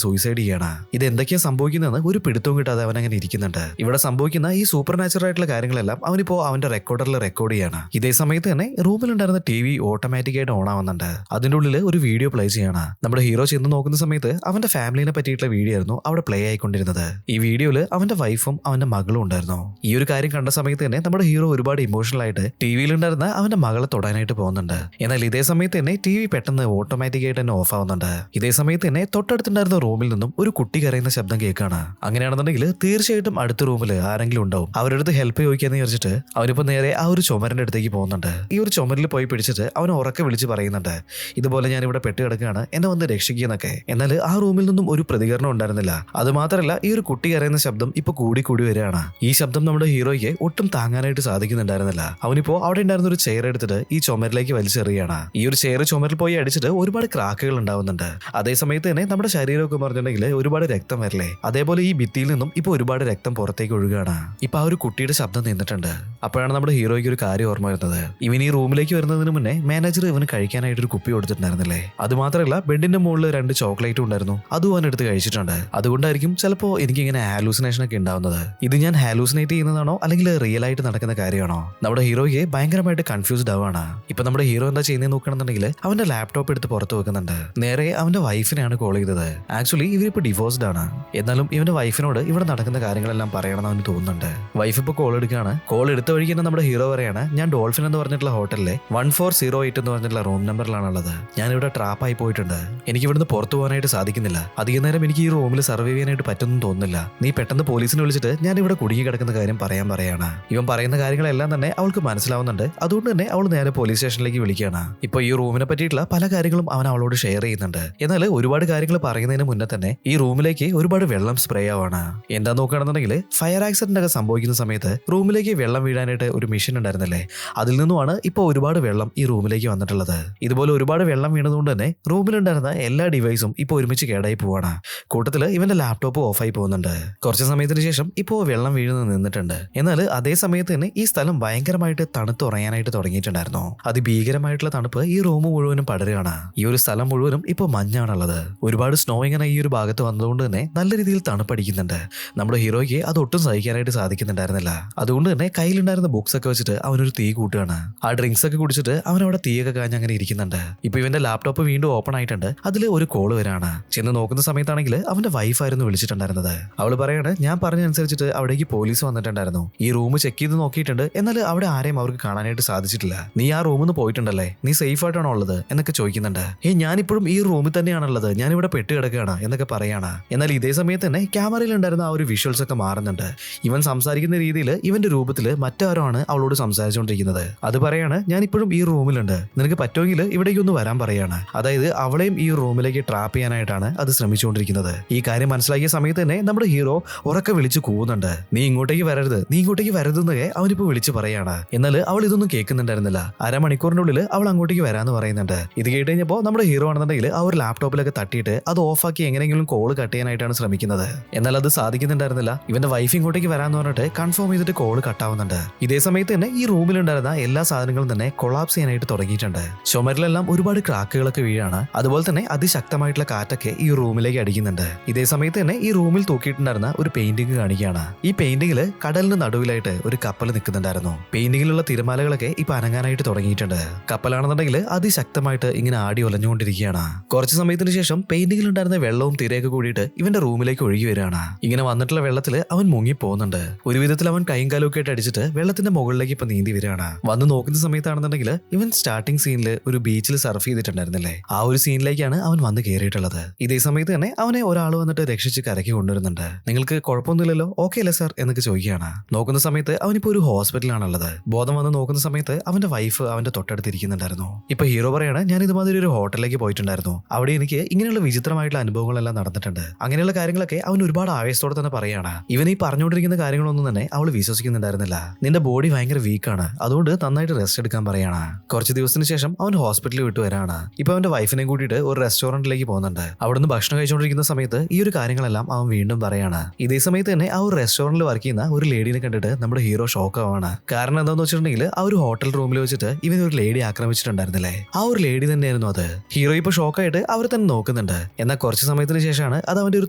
സൂയിസൈഡ് ചെയ്യാണ്. ഇത് എന്തൊക്കെയാ സംഭവിക്കുന്നതെന്ന് ഒരു പിടുത്തവും കിട്ടാതെ അവൻ അങ്ങനെ ഇരിക്കുന്നുണ്ട്. ഇവിടെ സംഭവിക്കുന്ന ഈ സൂപ്പർ നാച്ചുറൽ ആയിട്ടുള്ള കാര്യങ്ങളെല്ലാം അവനിപ്പോ അവന്റെ റെക്കോർഡറിൽ റെക്കോർഡ് ചെയ്യാണ്. ഇതേ സമയത്ത് തന്നെ റൂമിലുണ്ടായിരുന്ന TV ഓട്ടോമാറ്റിക് ആയിട്ട് ഓൺ ആവുന്നുണ്ട്. അതിന്റെ ഉള്ളിൽ ഒരു വീഡിയോ പ്ലേ ചെയ്യാണ്. നമ്മുടെ ഹീറോ ചെന്ന് നോക്കുന്ന സമയത്ത് അവന്റെ ഫാമിലിനെ പറ്റിയിട്ടുള്ള വീഡിയോ ആയിരുന്നു അവിടെ പ്ലേ ആയിക്കൊണ്ടിരുന്നത്. ഈ വീഡിയോയിൽ അവന്റെ വൈഫും അവന്റെ മകളും ഉണ്ടായിരുന്നു. ഈ ഒരു കാര്യം കണ്ട സമയത്ത് തന്നെ നമ്മുടെ ഹീറോ ഒരുപാട് ഇമോഷണൽ ആയിട്ട് ടിവിയിലുണ്ടായിരുന്ന അവന്റെ മകളെ തൊടാനായിട്ട് പോകുന്നുണ്ട്. എന്നാൽ ഇതേ സമയത്ത് തന്നെ TV പെട്ടെന്ന് ഓട്ടോമാറ്റിക് ആയിട്ട് തന്നെ ഓഫ് ആവുന്നുണ്ട്. ഇതേ സമയത്ത് തന്നെ തൊട്ടടുത്തുണ്ടായിരുന്ന റൂമിൽ നിന്നും ഒരു കുട്ടി കരയുന്ന ശബ്ദം കേൾക്കാണ്. അങ്ങനെയാണെന്നുണ്ടെങ്കിൽ തീർച്ചയായിട്ടും അടുത്ത റൂമിൽ ആരെങ്കിലും ഉണ്ടാവും. അവരുടെ അടുത്ത് ഹെൽപ്പ് ചോദിക്കാന്ന് വിചാരിച്ചിട്ട് അവനിപ്പോ നേരെ ആ ഒരു ചുമരിന്റെ അടുത്തേക്ക് പോകുന്നുണ്ട്. ഈ ഒരു ചുമരിൽ പോയി പിടിച്ചിട്ട് അവൻ ഉറക്കെ വിളിച്ച് പറയുന്നുണ്ട്, ഇതുപോലെ ഞാൻ ഇവിടെ പെട്ട് കിടക്കുകയാണ്, എന്നെ വന്ന് രക്ഷിക്കുന്നൊക്കെ. എന്നാൽ ആ റൂമിൽ നിന്നും ഒരു പ്രതികരണം ഉണ്ടായിരുന്നില്ല. അത് മാത്രമല്ല ഈ ഒരു കുട്ടി കരയുന്ന ശബ്ദം ഇപ്പൊ കൂടി കൂടി വരികയാണ്. ഈ ശബ്ദം നമ്മുടെ ഹീറോയ്ക്ക് ഒട്ടും താങ്ങാനായിട്ട് സാധിക്കുന്നുണ്ടായിരുന്നില്ല. അവനിപ്പോ അവിടെ ഉണ്ടായിരുന്ന ഒരു ചെയർ എടുത്തിട്ട് ഈ ചുമരിലേക്ക് വലിച്ചെറിയാണ്. ഈ ഒരു ചെയർ ചുമരിൽ പോയി അടിച്ചിട്ട് ഒരുപാട് ക്രാക്കുകൾ ഉണ്ടാവുന്നുണ്ട്. അതേ സമയത്ത് തന്നെ നമ്മുടെ ശരീരമൊക്കെ പറഞ്ഞിട്ടുണ്ടെങ്കിൽ ഒരുപാട് രക്തം വരില്ലേ, അതേപോലെ ഈ ഭിത്തിയിൽ നിന്നും ഇപ്പൊ ഒരുപാട് രക്തം പുറത്തേക്ക് ഒഴുകുകയാണ്. ഇപ്പൊ ആ ഒരു കുട്ടിയുടെ ശബ്ദം നിന്നിട്ടുണ്ട്. അപ്പോഴാണ് നമ്മുടെ ഹീറോയ്ക്ക് ഒരു കാര്യം ഓർമ്മ വരുന്നത്. ഇവൻ ഈ റൂമിലേക്ക് വരുന്നതിന് മുന്നേ മാനേജർ ഇവന് കഴിക്കാനായിട്ട് ഒരു കുപ്പി കൊടുത്തിട്ടുണ്ടായിരുന്നില്ലേ. അത് മാത്രമല്ല ബെഡിന്റെ മുകളിൽ 2 ചോക്ലേറ്റും ഉണ്ടായിരുന്നു. അതും അവൻ എടുത്ത് കഴിച്ചിട്ടുണ്ട്. അതുകൊണ്ടായിരിക്കും ചിലപ്പോ എനിക്ക് ഇങ്ങനെ ഹാലൂസിനേഷൻ ഒക്കെ ഉണ്ടാവുന്നത്. ഇത് ഞാൻ ഹാലൂസിനേറ്റ് ചെയ്യുന്നതാണോ അല്ലെങ്കിൽ റിയൽ ആയിട്ട് നടക്കുന്ന കാര്യമാണോ? നമ്മുടെ ഹീറോയ്ക്ക് ഭയങ്കരമായിട്ട് കൺഫ്യൂസ്ഡ് ആവാണ്. ഇപ്പൊ നമ്മുടെ ഹീറോ എന്താ ചെയ്യുന്നത് നോക്കണമെന്നുണ്ടെങ്കിൽ അവന്റെ ലാപ്ടോപ്പ് എടുത്ത് പുറത്ത് വെക്കുന്നുണ്ട്. നേരെ അവന്റെ വൈഫിനെയാണ് കോൾ ചെയ്തത്. ആക്ച്വലി ഇവരിപ്പോ ഡിവോഴ്സ്ഡ് ആണ്. എന്നാലും ഇവന്റെ വൈഫിനോട് ഇവിടെ നടക്കുന്ന കാര്യങ്ങളെല്ലാം പറയണമെന്ന് അവന് തോന്നുന്നുണ്ട്. വൈഫ് ഇപ്പൊ കോൾ എടുക്കുകയാണ്. കോൾ എടുത്ത വഴിക്ക് തന്നെ നമ്മുടെ ഹീറോ പറയാണ്, ഞാൻ ഡോൾഫിൻ എന്ന് പറഞ്ഞിട്ടുള്ള ഹോട്ടലിലെ 1408 എന്ന് പറഞ്ഞിട്ടുള്ള റൂം നമ്പറിലാണുള്ളത്. ഞാൻ ഇവിടെ ട്രാപ്പായി പോയിട്ടുണ്ട്. എനിക്ക് ഇവിടുന്ന് പുറത്തു പോകാനായിട്ട് സാധിക്കുന്നില്ല. അധികം നേരം എനിക്ക് ഈ റൂമിൽ സർവൈവ് ചെയ്യാനായിട്ട് പറ്റുമെന്ന് തോന്നുന്നില്ല. നീ പെട്ടെന്ന് പോലീസിനെ വിളിച്ചിട്ട് ഞാൻ ഇവിടെ കുടുങ്ങി കിടക്കുന്ന കാര്യം പറയാണ്. ഇവൻ പറയുന്ന കാര്യങ്ങളെല്ലാം തന്നെ അവൾക്ക് മനസ്സിലാവുന്നുണ്ട്. അതുകൊണ്ട് തന്നെ അവൾ നേരെ പോലീസ് സ്റ്റേഷനിലേക്ക് വിളിക്കുകയാണ്. ഇപ്പൊ ഈ റൂമിനെ പറ്റിയിട്ടുള്ള പല കാര്യങ്ങളും അവൻ അവളോട് ഷെയർ ചെയ്യുന്നുണ്ട്. എന്നാൽ ഒരുപാട് കാര്യങ്ങൾ പറയുന്നതിന് മുന്നേ തന്നെ ഈ റൂമിലേക്ക് ഒരുപാട് വെള്ളം സ്പ്രേ ആവാണ്. എന്താ നോക്കുകയാണെന്നുണ്ടെങ്കിൽ ഫയർ ആക്സിഡന്റ് ഒക്കെ സംഭവിക്കുന്ന സമയത്ത് റൂമിലേക്ക് വെള്ളം വീഴാനായിട്ട് ഒരു മെഷീൻ ഉണ്ടായിരുന്നില്ലേ, അതിൽ നിന്നുമാണ് ഇപ്പോൾ ഒരുപാട് വെള്ളം ഈ റൂമിലേക്ക് വന്നിട്ടുള്ളത്. ഇതുപോലെ ഒരുപാട് വെള്ളം വീണതുകൊണ്ട് തന്നെ റൂമിലുണ്ടായിരുന്ന എല്ലാ ഡിവൈസും ഇപ്പോൾ ഒരുമിച്ച് കേടായി പോവാണ്. കൂട്ടത്തിൽ ഇവന്റെ ലാപ്ടോപ്പ് ഓഫായി പോകുന്നുണ്ട്. കുറച്ച് സമയത്തിന് ശേഷം ഇപ്പോൾ വെള്ളം വീഴുന്നത് നിന്നിട്ടുണ്ട്. എന്നാൽ അതേ സമയത്ത് തന്നെ ഈ സ്ഥലം ഭയങ്കരമായിട്ട് തണുത്തുറയാനായിട്ട് തുടങ്ങിയിട്ടുണ്ടായിരുന്നു. അതിഭീകരമായിട്ടുള്ള തണുപ്പ് ഈ റൂം മുഴുവനും പടരുകയാണ്. ഈ ഒരു സ്ഥലം മുഴുവനും ഇപ്പോൾ മഞ്ഞാണുള്ളത്. ഒരുപാട് സ്നോ ഇങ്ങനെ ഈ ഒരു ഭാഗത്ത് വന്നതുകൊണ്ട് തന്നെ നല്ല രീതിയിൽ തണുപ്പടിക്കുന്നുണ്ട്. നമ്മുടെ ഹീറോയ്ക്ക് അത് ഒട്ടും സഹിക്കാനായിട്ട് സാധിക്കുന്നുണ്ടായിരുന്നില്ല. അതുകൊണ്ട് തന്നെ കയ്യിലുണ്ടായിരുന്ന ബുക്സ് ഒക്കെ വെച്ചിട്ട് അവനൊരു ഒരു തീ കൂട്ടുകയാണ്. ആ ഡ്രിങ്ക്സ് ഒക്കെ കുടിച്ചിട്ട് അവൻ അവിടെ തീയൊക്കെ കാഞ്ഞ് അങ്ങനെ ഇരിക്കുന്നുണ്ട്. ഇപ്പൊ ഇവന്റെ ലാപ്ടോപ്പ് വീണ്ടും ഓപ്പൺ ആയിട്ടുണ്ട്. അതിൽ ഒരു കോള് വരാണ്. ചെന്ന് നോക്കുന്ന സമയത്താണെങ്കിൽ അവന്റെ വൈഫായിരുന്നു വിളിച്ചിട്ടുണ്ടായിരുന്നത്. അവള് പറയാണ്, ഞാൻ പറഞ്ഞനുസരിച്ചിട്ട് അവിടേക്ക് പോലീസ് വന്നിട്ടുണ്ടായിരുന്നു. ഈ റൂം ചെക്ക് ചെയ്ത് നോക്കിയിട്ടുണ്ട്, എന്നാൽ അവിടെ ആരെയും അവർക്ക് കാണാനായിട്ട് സാധിച്ചിട്ടില്ല. നീ ആ റൂമിൽ നിന്ന് പോയിട്ടുണ്ടല്ലേ, നീ സേഫ് ആയിട്ടാണോ ഉള്ളത് എന്നൊക്കെ ചോദിക്കുന്നുണ്ട്. ഞാനിപ്പോഴും ഈ റൂമിൽ തന്നെയാണുള്ളത്, ഞാനിവിടെ പെട്ട് കിടക്കുകയാണ് എന്നൊക്കെ പറയാണ്. എന്നാൽ ഇതേ സമയത്ത് തന്നെ ക്യാമറയിൽ ഉണ്ടായിരുന്ന ആ ഒരു വിഷ്വൽസ് ഒക്കെ മാറുന്നുണ്ട്. ഇവൻ സംസാരിക്കുന്ന രീതിയിൽ ഇവന്റെ രൂപത്തിൽ മറ്റാരോ ആണ് അവളോട് സംസാരിച്ചുകൊണ്ടിരിക്കുന്നത്. അത് പറയാണ്, ഞാൻ ഇപ്പോഴും ഈ റൂമിലുണ്ട്, നിനക്ക് പറ്റുമെങ്കിൽ ഇവിടേക്ക് ഒന്ന് വരാൻ പറയാണ്. അതായത് അവളെയും ഈ റൂമിലേക്ക് ട്രാപ്പ് ചെയ്യാനായിട്ടാണ് അത് ശ്രമിച്ചുകൊണ്ടിരിക്കുന്നത്. ഈ കാര്യം മനസ്സിലാക്കിയ സമയത്ത് തന്നെ നമ്മുടെ ഹീറോ ഉറക്കെ വിളിച്ചു കൂവുന്നുണ്ട്, നീ ഇങ്ങോട്ടേക്ക് വരരുത്, നീ ഇങ്ങോട്ടേക്ക് വരരുതെന്നൊക്കെ അവനിപ്പോ വിളിച്ചു പറയാണ്. എന്നാൽ അവൾ ഇതൊന്നും കേൾക്കുന്നുണ്ടായിരുന്നില്ല. അരമണിക്കൂറിനുള്ളിൽ അവൾ അങ്ങോട്ടേക്ക് വരാന്ന് പറയുന്നുണ്ട്. ഇത് കേട്ട് കഴിഞ്ഞപ്പോൾ നമ്മുടെ ഹീറോ ആണെന്നുണ്ടെങ്കിൽ ആ ഒരു ലാപ്ടോപ്പിലൊക്കെ തട്ടിയിട്ട് അത് ഓഫാക്കി എങ്ങനെയെങ്കിലും കോൾ കട്ട് ചെയ്യാനായിട്ടാണ് ശ്രമിക്കുന്നത്. എന്നാൽ അത് സാധിക്കുന്നുണ്ടായിരുന്നില്ല. ഇവന്റെ വൈഫ് ഇങ്ങോട്ടേക്ക് വരാന്ന് പറഞ്ഞിട്ട് കൺഫേം ചെയ്തിട്ട് കോൾ കട്ടാവുന്നുണ്ട്. ഇതേ സമയത്ത് തന്നെ ഈ റൂമിലുണ്ടായിരുന്ന എല്ലാ സാധനങ്ങളും തന്നെ കൊളാപ്സ് ചെയ്യാനായിട്ട് തുടങ്ങിയിട്ടുണ്ട്. ചുമരിലെല്ലാം ഒരുപാട് ക്രാക്കുകളൊക്കെ വീഴാണ്. അതുപോലെ തന്നെ അതിശക്തമായിട്ടുള്ള കാറ്റൊക്കെ ഈ റൂമിലേക്ക് അടിക്കുന്നുണ്ട്. ഇതേ സമയത്ത് തന്നെ ഈ റൂമിൽ തൂക്കിയിട്ടുണ്ടായിരുന്ന ഒരു പെയിന്റിംഗ് കാണിക്കുകയാണ്. ഈ പെയിന്റിംഗിൽ കടലിന് നടുവിലായിട്ട് ഒരു കപ്പൽ നിൽക്കുന്നുണ്ടായിരുന്നു. പെയിന്റിംഗിലുള്ള തിരമാലകളൊക്കെ ഇപ്പൊ അനങ്ങാനായിട്ട് തുടങ്ങിയിട്ടുണ്ട്. കപ്പലാണെന്നുണ്ടെങ്കിൽ അതിശക്തമായിട്ട് ഇങ്ങനെ ആടി ഒലഞ്ഞുകൊണ്ടിരിക്കുകയാണ്. കുറച്ച് സമയത്തിന് ശേഷം പെയിന്റിംഗിൽ ഉണ്ടായിരുന്ന വെള്ളവും തിരയൊക്കെ കൂടിയിട്ട് ഇവന്റെ റൂമിലേക്ക് ഒഴുകി വരികയാണ്. ഇങ്ങനെ വന്നിട്ടുള്ള വെള്ളത്തിൽ അവൻ മുങ്ങി പോകുന്നുണ്ട്. ഒരു വിധത്തിൽ അവൻ കൈയും കാലും ഒക്കെ ആയിട്ട് അടിച്ചിട്ട് വെള്ളത്തിന്റെ മുകളിലേക്ക് ഇപ്പൊ നീന്തി വരികയാണ്. വന്ന് നോക്കുന്ന സമയത്താണെന്നുണ്ടെങ്കിൽ ഇവൻ സ്റ്റാർട്ടിംഗ് സീനിൽ ഒരു ബീച്ചിൽ സർഫ് ചെയ്തിട്ടുണ്ടായിരുന്നില്ലേ, ആ ഒരു സീനിലേക്കാണ് അവൻ വന്ന് കയറിയിട്ടുള്ളത്. ഇതേ സമയത്ത് തന്നെ അവനെ ഒരാൾ വന്നിട്ട് രക്ഷിച്ച് കരയ്ക്ക് കൊണ്ടുവരുന്നുണ്ട്. നിങ്ങൾക്ക് കുഴപ്പമൊന്നുമില്ലല്ലോ, ഓക്കെ അല്ലേ സാർ എന്നൊക്കെ ചോദിക്കുകയാണ്. നോക്കുന്ന സമയത്ത് അവനിപ്പോ ഒരു ഹോസ്പിറ്റലാണുള്ളത്. ബോധം വന്ന് നോക്കുന്ന സമയത്ത് അവന്റെ വൈഫ് അവന്റെ തൊട്ടടുത്തിരിക്കുന്നുണ്ടായിരുന്നു. ഇപ്പൊ ഹീറോ പറയാണ്, ഞാൻ ഇതുമാതിരി ഒരു ഹോട്ടലിലേക്ക് പോയിട്ടുണ്ടായിരുന്നു. അവിടെ എനിക്ക് ഇങ്ങനെയുള്ള വിചിത്രമായിട്ടുള്ള അനുഭവങ്ങളെല്ലാം നടന്നിട്ടുണ്ട്. അങ്ങനെയുള്ള കാര്യങ്ങളൊക്കെ അവൻ ഒരുപാട് ആവേശത്തോടെ തന്നെ പറയാണ്. ഇവൻ ഈ പറഞ്ഞുകൊണ്ടിരിക്കുന്ന കാര്യങ്ങളൊന്നും തന്നെ അവൾ വിശ്വസിക്കുന്നുണ്ടായിരുന്നില്ല. നിന്റെ ബോഡി ഭയങ്കര വീക്കാണ്, അതുകൊണ്ട് നന്നായിട്ട് റെസ്റ്റ് എടുക്കാൻ പറയാണ്. കുറച്ച് ദിവസത്തിന് ശേഷം അവൻ ഹോസ്പിറ്റലിൽ വിട്ടു വരാണ്. ഇപ്പൊ അവന്റെ വൈഫിനെ കൂട്ടിയിട്ട് ഒരു റെസ്റ്റോറന്റിലേക്ക് പോകുന്നുണ്ട്. അവിടുന്ന് ഭക്ഷണം കഴിച്ചുകൊണ്ടിരിക്കുന്ന സമയത്ത് ഈ ഒരു കാര്യങ്ങളെല്ലാം അവൻ വീണ്ടും പറയാണ്. ഇതേ സമയത്ത് തന്നെ ആ ഒരു റെസ്റ്റോറന്റിൽ വർക്ക് ചെയ്യുന്ന ഒരു ലേഡിനെ കണ്ടിട്ട് നമ്മുടെ ഹീറോ ഷോക്ക് ആവാണ്. കാരണം എന്താന്ന് വെച്ചിട്ടുണ്ടെങ്കിൽ ആ ഒരു ഹോട്ടൽ റൂമിൽ വെച്ചിട്ട് ഇവൻ ഒരു ലേഡി ആക്രമിച്ചിട്ടുണ്ടായിരുന്നില്ലേ, ആ ഒരു ലേഡി തന്നെയായിരുന്നു അത്. ഹീറോ ഇപ്പൊ ഷോക്കായിട്ട് അവർ തന്നെ നോക്കുന്നുണ്ട്. എന്നാൽ കുറച്ച് സമയത്തിന് ശേഷമാണ് അത് അവന്റെ ഒരു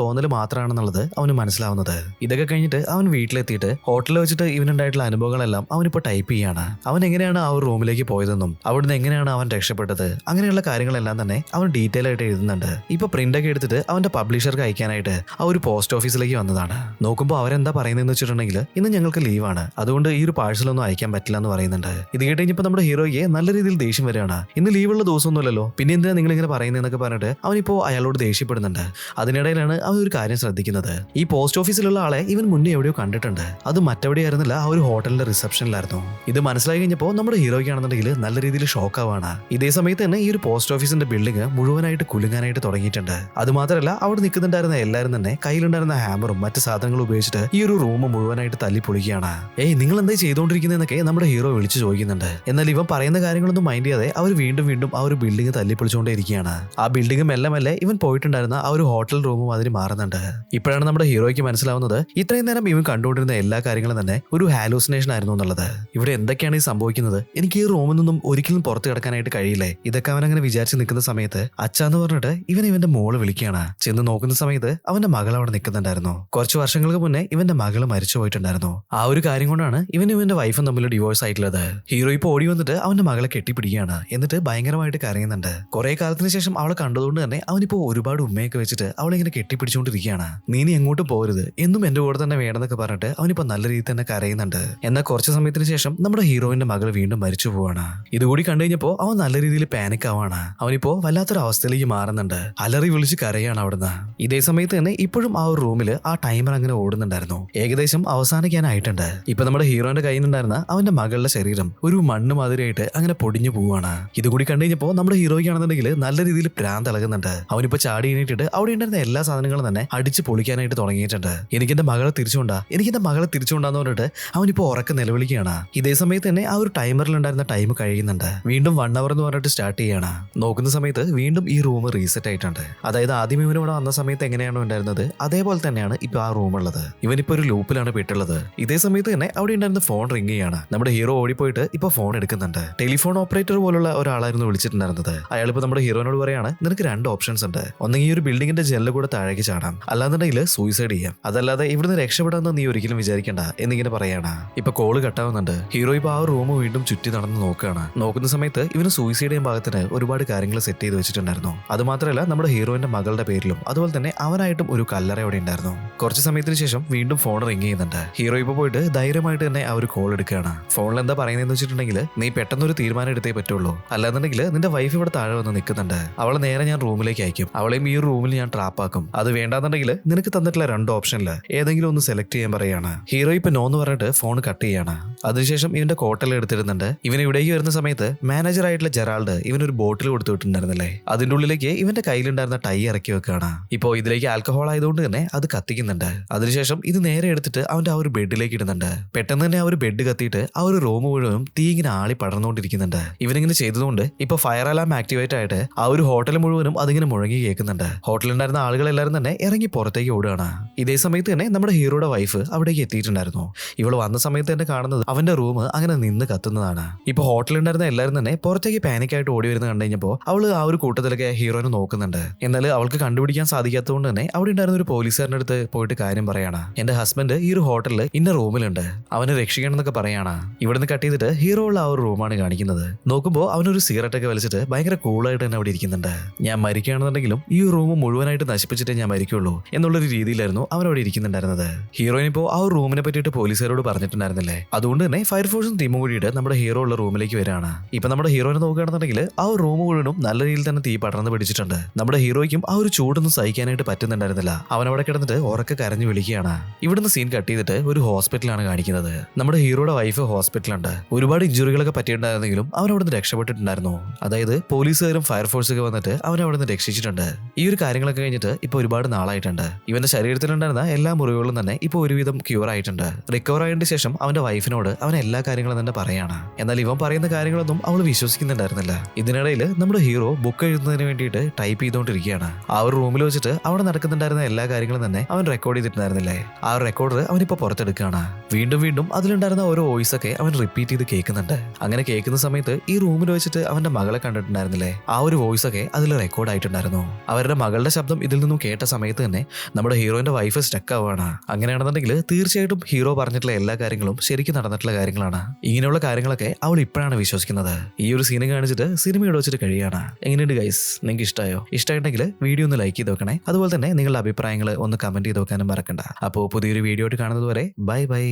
തോന്നൽ മാത്രമാണെന്നുള്ളത് അവന് മനസ്സിലാവുന്നത്. ഇതൊക്കെ കഴിഞ്ഞിട്ട് അവൻ വീട്ടിലെത്തിയിട്ട് ഹോട്ടലിൽ വെച്ചിട്ട് ഇവനുണ്ടായിട്ടുള്ള അനുഭവങ്ങളെല്ലാം അവനിപ്പോ ടൈപ്പ് ചെയ്യാണ്. അവൻ എങ്ങനെയാണ് ആ ഒരു റൂമിലേക്ക് പോയതെന്നും അവിടുന്ന് എങ്ങനെയാണ് അവൻ രക്ഷപ്പെട്ടത്, അങ്ങനെയുള്ള കാര്യങ്ങളെല്ലാം തന്നെ അവൻ ഡീറ്റെയിൽ ആയിട്ട് എഴുതുന്നുണ്ട്. ഇപ്പൊ പ്രിന്റ് ഒക്കെ എടുത്തിട്ട് അവന്റെ പബ്ലിഷർക്ക് അയക്കാനായിട്ട് ആ ഒരു പോസ്റ്റ് ഓഫീസിലേക്ക് വന്നതാണ്. നോക്കുമ്പോൾ അവരെന്താ പറയുന്നതെന്ന് വെച്ചിട്ടുണ്ടെങ്കിൽ ഇന്ന് ഞങ്ങൾക്ക് ലീവാണ്, അതുകൊണ്ട് ഈ ഒരു പാഴ്സലൊന്നും അയക്കാൻ പറ്റില്ല എന്ന് പറയുന്നുണ്ട്. ഇത് കേട്ട് കഴിഞ്ഞപ്പോൾ നമ്മുടെ ഹീറോയ്ക്ക് നല്ല രീതിയിൽ ദേഷ്യം വരികയാണ്. ഇന്ന് ലീവുള്ള ദിവസമൊന്നുമല്ലല്ലോ, പിന്നെ എന്തിനാ നിങ്ങൾ ഇങ്ങനെ പറയുന്നതെന്നൊക്കെ പറഞ്ഞിട്ട് അവനിപ്പോ അയാളോട് ദേഷ്യപ്പെടുന്നുണ്ട്. അതിനിടയിലാണ് അവൻ ഒരു കാര്യം ശ്രദ്ധിക്കുന്നത്. ഈ പോസ്റ്റ് ഓഫീസിലുള്ള ആളെ ഇവൻ മുന്നേ എവിടെയോ കണ്ടിട്ടുണ്ട്. അത് മറ്റെവിടെയായിരുന്നില്ല, ആ ഒരു ഹോട്ടലിന്റെ റിസപ്ഷനിലായിരുന്നു. ഇത് മനസ്സിലായി കഴിഞ്ഞപ്പോൾ നമ്മുടെ ഹീറോയ്ക്കാണെന്നുണ്ടെങ്കിൽ നല്ല രീതിയിൽ ഷോക്ക് ആവാണ്. ഇതേ സമയത്ത് തന്നെ ഈ ഒരു പോസ്റ്റ് ഓഫീസിന്റെ ബിൽഡിംഗ് മുഴുവനായിട്ട് കുലുങ്ങാനായിട്ട് തുടങ്ങിയിട്ടുണ്ട്. അതുമാത്രമല്ല അവിടെ നിൽക്കുന്നുണ്ടായിരുന്ന എല്ലാവരും തന്നെ കയ്യിലുണ്ടായിരുന്ന ഹാമറും മറ്റു സാധനങ്ങളും ഉപയോഗിച്ചിട്ട് ഈ ഒരു റൂം മുഴുവനായിട്ട് തല്ലി പൊളിക്കുകയാണ്. നിങ്ങൾ എന്താ ചെയ്തുകൊണ്ടിരിക്കുന്നതെന്നൊക്കെ നമ്മുടെ ഹീറോ വിളിച്ചു ചോദിക്കുന്നുണ്ട്. എന്നാൽ ഇവൻ പറയുന്ന കാര്യങ്ങളൊന്നും മൈൻഡ് ചെയ്യാതെ അവർ വീണ്ടും വീണ്ടും ആ ഒരു ബിൽഡിംഗ് തല്ലി പൊളിച്ചുകൊണ്ടേയിരിക്കുകയാണ്. ആ ബിൽഡിംഗ് മെല്ലെ മെല്ലെ ഇവൻ പോയിട്ടുണ്ടായിരുന്ന ആ ഒരു ഹോട്ടൽ റൂമും അതിന് മാറുന്നുണ്ട്. ഇപ്പോഴാണ് നമ്മുടെ ഹീറോയ്ക്ക് മനസ്സിലാവുന്നത് ഇത്രയും നേരം ഇവൻ കണ്ടുകൊണ്ടിരുന്ന എല്ലാ കാര്യങ്ങളും തന്നെ ഒരു ഹാലൂസിനേഷൻ ആയിരുന്നു എന്നുള്ളത്. ഇവിടെ എന്തൊക്കെയാണ് ഈ സംഭവിക്കുന്നത്, എനിക്ക് ഈ റൂമിൽ നിന്നും ഒരിക്കലും പുറത്ത് കിടക്കാനായിട്ട് കഴിയില്ലേ, ഇതൊക്കെ അവൻ അങ്ങനെ വിചാരിച്ച് നിൽക്കുന്ന സമയത്ത് അച്ഛാന്ന് പറഞ്ഞിട്ട് ഇവന്റെ മോള് വിളിക്കുകയാണ്. ചെന്ന് നോക്കുന്ന സമയത്ത് അവന്റെ മകൾ അവിടെ നിൽക്കുന്നുണ്ടായിരുന്നു. കുറച്ച് വർഷങ്ങൾക്ക് മുന്നേ ഇവന്റെ മകള് മരിച്ചു പോയിട്ടുണ്ടായിരുന്നു. ആ ഒരു കാര്യം കൊണ്ടാണ് ഇവന്റെ വൈഫും തമ്മിൽ ഡിവോഴ്സ് ആയിട്ടുള്ളത്. ഹീറോ ഇപ്പൊ ഓടി വന്നിട്ട് അവന്റെ മകളെ കെട്ടിപ്പിടിക്കുകയാണ്. എന്നിട്ട് ഭയങ്കരമായിട്ട് കരയുന്നുണ്ട്. കുറെ കാലത്തിന് ശേഷം അവളെ കണ്ടതുകൊണ്ട് തന്നെ അവനിപ്പോ ഒരുപാട് ഉമ്മയൊക്കെ വെച്ചിട്ട് അവളെ ഇങ്ങനെ കെട്ടിപ്പിടിച്ചുകൊണ്ടിരിക്കുകയാണ്. നീ എങ്ങോട്ടും പോരുത്, എന്നും എന്റെ കൂടെ തന്നെ വേണമെന്നൊക്കെ പറഞ്ഞിട്ട് അവനിപ്പോ നല്ല രീതിയിൽ തന്നെ കരയുന്നുണ്ട്. എന്നാൽ കുറച്ച് സമയത്തിന് ശേഷം നമ്മുടെ ഹീറോയിന്റെ മകൾ വീണ്ടും മരിച്ചു പോവാണ്. ഇതുകൂടി കണ്ടു കഴിഞ്ഞപ്പോ അവൻ നല്ല രീതിയിൽ പാനിക് ആവാണ്. അവനിപ്പോ വല്ലാത്തൊരു അവസ്ഥയിലേക്ക് മാറുന്നുണ്ട്. അലറി വിളിച്ച് കരയാണ് അവിടുന്ന്. ഇതേ സമയത്ത് തന്നെ ഇപ്പോഴും ആ ഒരു റൂമില് ആ ടൈമർ അങ്ങനെ ഓടുന്നുണ്ടായിരുന്നു. ഏകദേശം അവസാനിക്കാനായിട്ടുണ്ട്. ഇപ്പൊ നമ്മുടെ ഹീറോയിന്റെ കയ്യിൽ നിന്നുണ്ടായിരുന്ന അവന്റെ മകളുടെ ശരീരം ഒരു മണ്ണ് മാതിരിയായിട്ട് അങ്ങനെ പൊടിഞ്ഞു പോവാണ്. ഇതുകൂടി കണ്ടു കഴിഞ്ഞപ്പോ നമ്മുടെ ഹീറോയ്ക്കാണെന്നുണ്ടെങ്കിൽ നല്ല രീതിയിൽ പ്രാന്ത് ഇളകുന്നുണ്ട്. അവനിപ്പോ ചാടി എണീറ്റിട്ട് അവിടെ ഉണ്ടായിരുന്ന എല്ലാ സാധനങ്ങളും തന്നെ അടിച്ച് പൊളിക്കാനായിട്ട് തുടങ്ങിയിട്ടുണ്ട്. എനിക്കെന്റെ മകളെ തിരിച്ചുകൊണ്ടാന്ന് പറഞ്ഞിട്ട് അവനിപ്പോ ഉറക്കം നിലവിളിക്കുകയാണ്. ഇതേ സമയത്ത് തന്നെ ആ ഒരു ടൈമറിൽ ഉണ്ടായിരുന്ന ടൈം കഴിയുന്നുണ്ട്. വീണ്ടും 1 hour എന്ന് പറഞ്ഞിട്ട് സ്റ്റാർട്ട് ചെയ്യാണ്. നോക്കുന്ന സമയത്ത് വീണ്ടും ഈ റൂം റീസെറ്റ് ആയിട്ടുണ്ട്. അതായത് ആദ്യം ഇവന് ഇവിടെ വന്ന സമയത്ത് എങ്ങനെയാണോ ഉണ്ടായിരുന്നത് അതേപോലെ തന്നെയാണ് ഇപ്പൊ ആ റൂം ഉള്ളത്. ഇവനിപ്പോ ഒരു ലൂപ്പിലാണ് പെട്ടുള്ളത്. ഇതേ സമയത്ത് തന്നെ അവിടെ ഉണ്ടായിരുന്ന ഫോൺ റിംഗ് ചെയ്യാണ്. നമ്മുടെ ഹീറോ ഓടിപ്പോയിട്ട് ഇപ്പൊ ഫോൺ എടുക്കുന്നുണ്ട്. ടെലിഫോൺ ഓപ്പറേറ്റർ പോലുള്ള ഒരാളായിരുന്നു വിളിച്ചിട്ടുണ്ടായിരുന്നത്. അയാളിപ്പോ നമ്മുടെ ഹീറോനോട് പറയാണ്, നിനക്ക് 2 ഓപ്ഷൻസ് ഉണ്ട്. ഒന്നെങ്കിൽ ഈ ഒരു ബിൽഡിംഗിന്റെ ജനല് കൂടെ താഴേക്ക് ചാടാം, അല്ലാന്നുണ്ടെങ്കിൽ സൂയിസൈഡ് ചെയ്യാം. അതല്ലാതെ ഇവിടുന്ന് രക്ഷപ്പെടാമെന്ന് നീ ഒരിക്കലും വിചാരിക്കണ്ട എന്നിങ്ങനെ പറയാണ്. ഇപ്പൊ കോള് കട്ടാവുന്നുണ്ട്. ഹീറോ ഹീറോ ഇപ്പോൾ ആ റൂം വീണ്ടും ചുറ്റി നടന്ന് നോക്കുകയാണ്. നോക്കുന്ന സമയത്ത് ഇവന് സൂയിസൈഡ് ചെയ്യാൻ ഭാഗത്തിന് ഒരുപാട് കാര്യങ്ങൾ സെറ്റ് ചെയ്ത് വെച്ചിട്ടുണ്ടായിരുന്നു. അതുമാത്രമല്ല നമ്മുടെ ഹീറോയിന്റെ മകളുടെ പേരിലും അതുപോലെ തന്നെ അവനായിട്ടും ഒരു കല്ലറ അവിടെ ഉണ്ടായിരുന്നു. കുറച്ച് സമയത്തിന് ശേഷം വീണ്ടും ഫോൺ റിങ് ചെയ്യുന്നുണ്ട്. ഹീറോ ഇപ്പോൾ പോയിട്ട് ധൈര്യമായിട്ട് തന്നെ ആ ഒരു കോൾ എടുക്കുകയാണ്. ഫോണിൽ എന്താ പറയുന്നതെന്ന് വെച്ചിട്ടുണ്ടെങ്കിൽ, നീ പെട്ടെന്നൊരു തീരുമാനം എടുത്തേ പറ്റുള്ളൂ, അല്ലാന്നുണ്ടെങ്കിൽ നിന്റെ വൈഫ് ഇവിടെ താഴെ വന്ന് നിൽക്കുന്നുണ്ട്, അവളെ നേരെ ഞാൻ റൂമിലേക്ക് അയക്കും, അവളെയും ഈ റൂമിൽ ഞാൻ ട്രാപ്പാക്കും. അത് വേണ്ടാന്നുണ്ടെങ്കിൽ നിനക്ക് തന്നിട്ടുള്ള 2 ഓപ്ഷനിൽ ഏതെങ്കിലും ഒന്ന് സെലക്ട് ചെയ്യാൻ പറയാണ്. ഹീറോ ഇപ്പൊ നോ എന്ന് പറഞ്ഞിട്ട് ഫോൺ കട്ട് ചെയ്യാണ്. അതിനുശേഷം ഇവന്റെ കോട്ടെല്ലാം എടുത്തിരുന്നുണ്ട്. ഇവൻ ഇവിടേക്ക് വരുന്ന സമയത്ത് മാനേജർ ആയിട്ടുള്ള ജെറാൾഡ് ഇവനൊരു ബോട്ടിൽ കൊടുത്തു വിട്ടിട്ടുണ്ടായിരുന്നില്ലേ, അതിന്റെ ഉള്ളിലേക്ക് ഇവന്റെ കയ്യിലുണ്ടായിരുന്ന ടൈ ഇറക്കി വെക്കുകയാണ്. ഇപ്പോ ഇതിലേക്ക് ആൽക്കഹോൾ ആയതുകൊണ്ട് തന്നെ അത് കത്തിക്കുന്നുണ്ട്. അതിനുശേഷം ഇത് നേരെ എടുത്തിട്ട് അവന്റെ ആ ഒരു ബെഡിലേക്ക് ഇടുന്നുണ്ട്. പെട്ടെന്ന് തന്നെ ആ ഒരു ബെഡ് കത്തിയിട്ട് ആ ഒരു റൂം മുഴുവനും തീ ഇങ്ങനെ ആളി പടർന്നുകൊണ്ടിരിക്കുന്നുണ്ട്. ഇവനിങ്ങനെ ചെയ്തതുകൊണ്ട് ഇപ്പൊ ഫയർ അലാം ആക്ടിവേറ്റ് ആയിട്ട് ആ ഒരു ഹോട്ടൽ മുഴുവനും അതിങ്ങനെ മുഴങ്ങി കേൾക്കുന്നുണ്ട്. ഹോട്ടലിലുണ്ടായിരുന്ന ആളുകളെല്ലാവരും തന്നെ ഇറങ്ങി പുറത്തേക്ക് ഓടുകയാണ്. ഇതേ സമയത്ത് തന്നെ നമ്മുടെ ഹീറോയുടെ വൈഫ് അവിടേക്ക് എത്തിയിട്ടുണ്ടായിരുന്നു. ഇവള് വന്ന സമയത്ത് തന്നെ കാണുന്നത് അവന്റെ റൂം അങ്ങനെ നിന്ന് കത്തുന്നതാണ്. ഇപ്പൊ ഹോട്ടലിലുണ്ടായിരുന്ന എല്ലാവരും തന്നെ പുറത്തേക്ക് പാനിക്കായിട്ട് ഓടി വരുന്ന കണ്ടു കഴിഞ്ഞപ്പോൾ അവള് ആ ഒരു കൂട്ടത്തിലൊക്കെ ഹീറോനെ നോക്കുന്നുണ്ട്. എന്നാൽ അവൾക്ക് കണ്ടുപിടിക്കാൻ സാധിക്കാത്തതുകൊണ്ട് തന്നെ അവിടെ ഉണ്ടായിരുന്ന ഒരു പോലീസുകാരൻ്റെ അടുത്ത് പോയിട്ട് കാര്യം പറയാണ്. എന്റെ ഹസ്ബൻഡ് ഈ ഒരു ഹോട്ടലിൽ ഇന്ന റൂമിലുണ്ട്, അവനെ രക്ഷിക്കണം എന്നൊക്കെ പറയാണ്. ഇവിടുന്ന് കട്ട് ചെയ്തിട്ട് ഹീറോ ഉള്ള ആ ഒരു റൂമാണ് കാണിക്കുന്നത്. നോക്കുമ്പോൾ അവനൊരു സിഗരറ്റ് ഒക്കെ വലിച്ചിട്ട് ഭയങ്കര കൂളായിട്ട് തന്നെ അവിടെ ഇരിക്കുന്നുണ്ട്. ഞാൻ മരിക്കുകയാണെന്നുണ്ടെങ്കിലും ഈ റൂം മുഴുവനായിട്ട് നശിപ്പിച്ചിട്ടേ ഞാൻ മരിക്കുള്ളൂ എന്നുള്ളൊരു രീതിയിലായിരുന്നു അവൻ അവിടെ ഇരിക്കുന്നുണ്ടായിരുന്നത്. ഹീറോയിൻ ഇപ്പോൾ ആ ഒരു റൂമിനെ പറ്റിയിട്ട് പോലീസുകാരോട് പറഞ്ഞിട്ടുണ്ടായിരുന്നില്ലേ, അതുകൊണ്ട് തന്നെ ഫയർഫോഴ്സും ടീമും കൂടിയിട്ട് നമ്മുടെ ഹീറോ ഉള്ള റൂമിലേക്ക് വരികയാണ്. ഇപ്പൊ നമ്മുടെ ഹീറോയിനെ നോക്കുകയാണെന്നുണ്ടെങ്കിൽ ആ ഒരു റൂം മുഴുവനും നല്ല രീതിയിൽ തന്നെ തീ പടർന്ന് പിടിച്ചിട്ടുണ്ട്. നമ്മുടെ ഹീറോയ്ക്കും ആ ഒരു ചൂടൊന്നും സഹിക്കാനായിട്ട് പറ്റുന്നുണ്ടായിരുന്നില്ല. അവൻ അവിടെ കിടന്നിട്ട് ഉറക്കെ കരഞ്ഞു വിളിക്കുകയാണ്. ഇവിടുന്ന് സീൻ കട്ട് ചെയ്തിട്ട് ഒരു ഹോസ്പിറ്റലാണ് കാണിക്കുന്നത്. നമ്മുടെ ഹീറോയുടെ വൈഫ് ഹോസ്പിറ്റലുണ്ട്. ഒരുപാട് ഇഞ്ചുറികളൊക്കെ പറ്റിയിട്ടുണ്ടായിരുന്നെങ്കിലും അവൻ അവിടെ നിന്ന് രക്ഷപ്പെട്ടിട്ടുണ്ടായിരുന്നു. അതായത് പോലീസുകാരും ഫയർഫോഴ്സൊക്കെ വന്നിട്ട് അവനെ അവിടെ നിന്ന് രക്ഷിച്ചിട്ടുണ്ട്. ഈ ഒരു കാര്യങ്ങളൊക്കെ കഴിഞ്ഞിട്ട് ഇപ്പൊ ഒരുപാട് നാളായിട്ടുണ്ട്. ഇവന്റെ ശരീരത്തിലുണ്ടായിരുന്ന എല്ലാ മുറിവുകളും തന്നെ ഇപ്പൊ ഒരുവിധം ക്യൂർ ആയിട്ടുണ്ട്. റിക്കവർ ആയതിനു ശേഷം അവന്റെ വൈഫിനോട് അവൻ എല്ലാ കാര്യങ്ങളും തന്നെ പറയാണ്. എന്നാൽ ഇവൻ പറയുന്ന കാര്യങ്ങളൊന്നും അവൾ വിശ്വസിക്കുന്നുണ്ടായിരുന്നില്ല. ഇതിനിടയിൽ നമ്മുടെ ഹീറോ ബുക്ക് എഴുതുന്നതിന് വേണ്ടിയിട്ട് ടൈപ്പ് ചെയ്തുകൊണ്ടിരിക്കുകയാണ്. ആ ഒരു റൂമിൽ വെച്ചിട്ട് അവിടെ നടക്കുന്നുണ്ടായിരുന്ന എല്ലാ കാര്യങ്ങളും തന്നെ അവൻ റെക്കോർഡ് ചെയ്തിട്ടുണ്ടായിരുന്നില്ലേ, ആ ഒരു റെക്കോർഡർ അവനിപ്പോ പുറത്തെടുക്കുകയാണ്. വീണ്ടും വീണ്ടും അതിലുണ്ടായിരുന്ന ഓരോ വോയിസ് ഒക്കെ അവൻ റിപ്പീറ്റ് ചെയ്ത് കേൾക്കുന്നുണ്ട്. അങ്ങനെ കേൾക്കുന്ന സമയത്ത് ഈ റൂമിൽ വെച്ചിട്ട് അവന്റെ മകളെ കണ്ടിട്ടുണ്ടായിരുന്നില്ലേ, ആ ഒരു വോയിസ് ഒക്കെ അതിൽ റെക്കോർഡ് ആയിട്ടുണ്ടായിരുന്നു. അവരുടെ മകളുടെ ശബ്ദം ഇതിൽ നിന്നും കേട്ട സമയത്ത് തന്നെ നമ്മുടെ ഹീറോയിന്റെ വൈഫ് സ്റ്റക്ക് ആവുകയാണ്. അങ്ങനെയാണെന്നുണ്ടെങ്കിൽ തീർച്ചയായിട്ടും ഹീറോ പറഞ്ഞിട്ടുള്ള എല്ലാ കാര്യങ്ങളും ശരിക്കും നടന്നിട്ടുള്ള കാര്യങ്ങളാണ്. ഇങ്ങനെയുള്ള കാര്യങ്ങളൊക്കെ അവൾ ഇപ്പോഴാണ് വിശ്വസിക്കുന്നത്. ഈ ഒരു സീന് കാണിച്ചിട്ട് സിനിമയോട് വെച്ചിട്ട് കഴിയാണ്. എങ്ങനെയുണ്ട് ഗൈസ്, നിങ്ങൾക്ക് ഇഷ്ടമായോ? ഇഷ്ടമായിട്ടുണ്ടെങ്കിൽ വീഡിയോ ഒന്ന് ലൈക്ക് ചെയ്ത് വെക്കണേ. അതുപോലെ തന്നെ നിങ്ങളുടെ അഭിപ്രായങ്ങൾ ഒന്ന് കമന്റ് ചെയ്ത് വെക്കാനും മറക്കണ്ട. അപ്പോൾ പുതിയൊരു വീഡിയോ ആയിട്ട് കാണുന്നത് വരെ ബൈ ബൈ.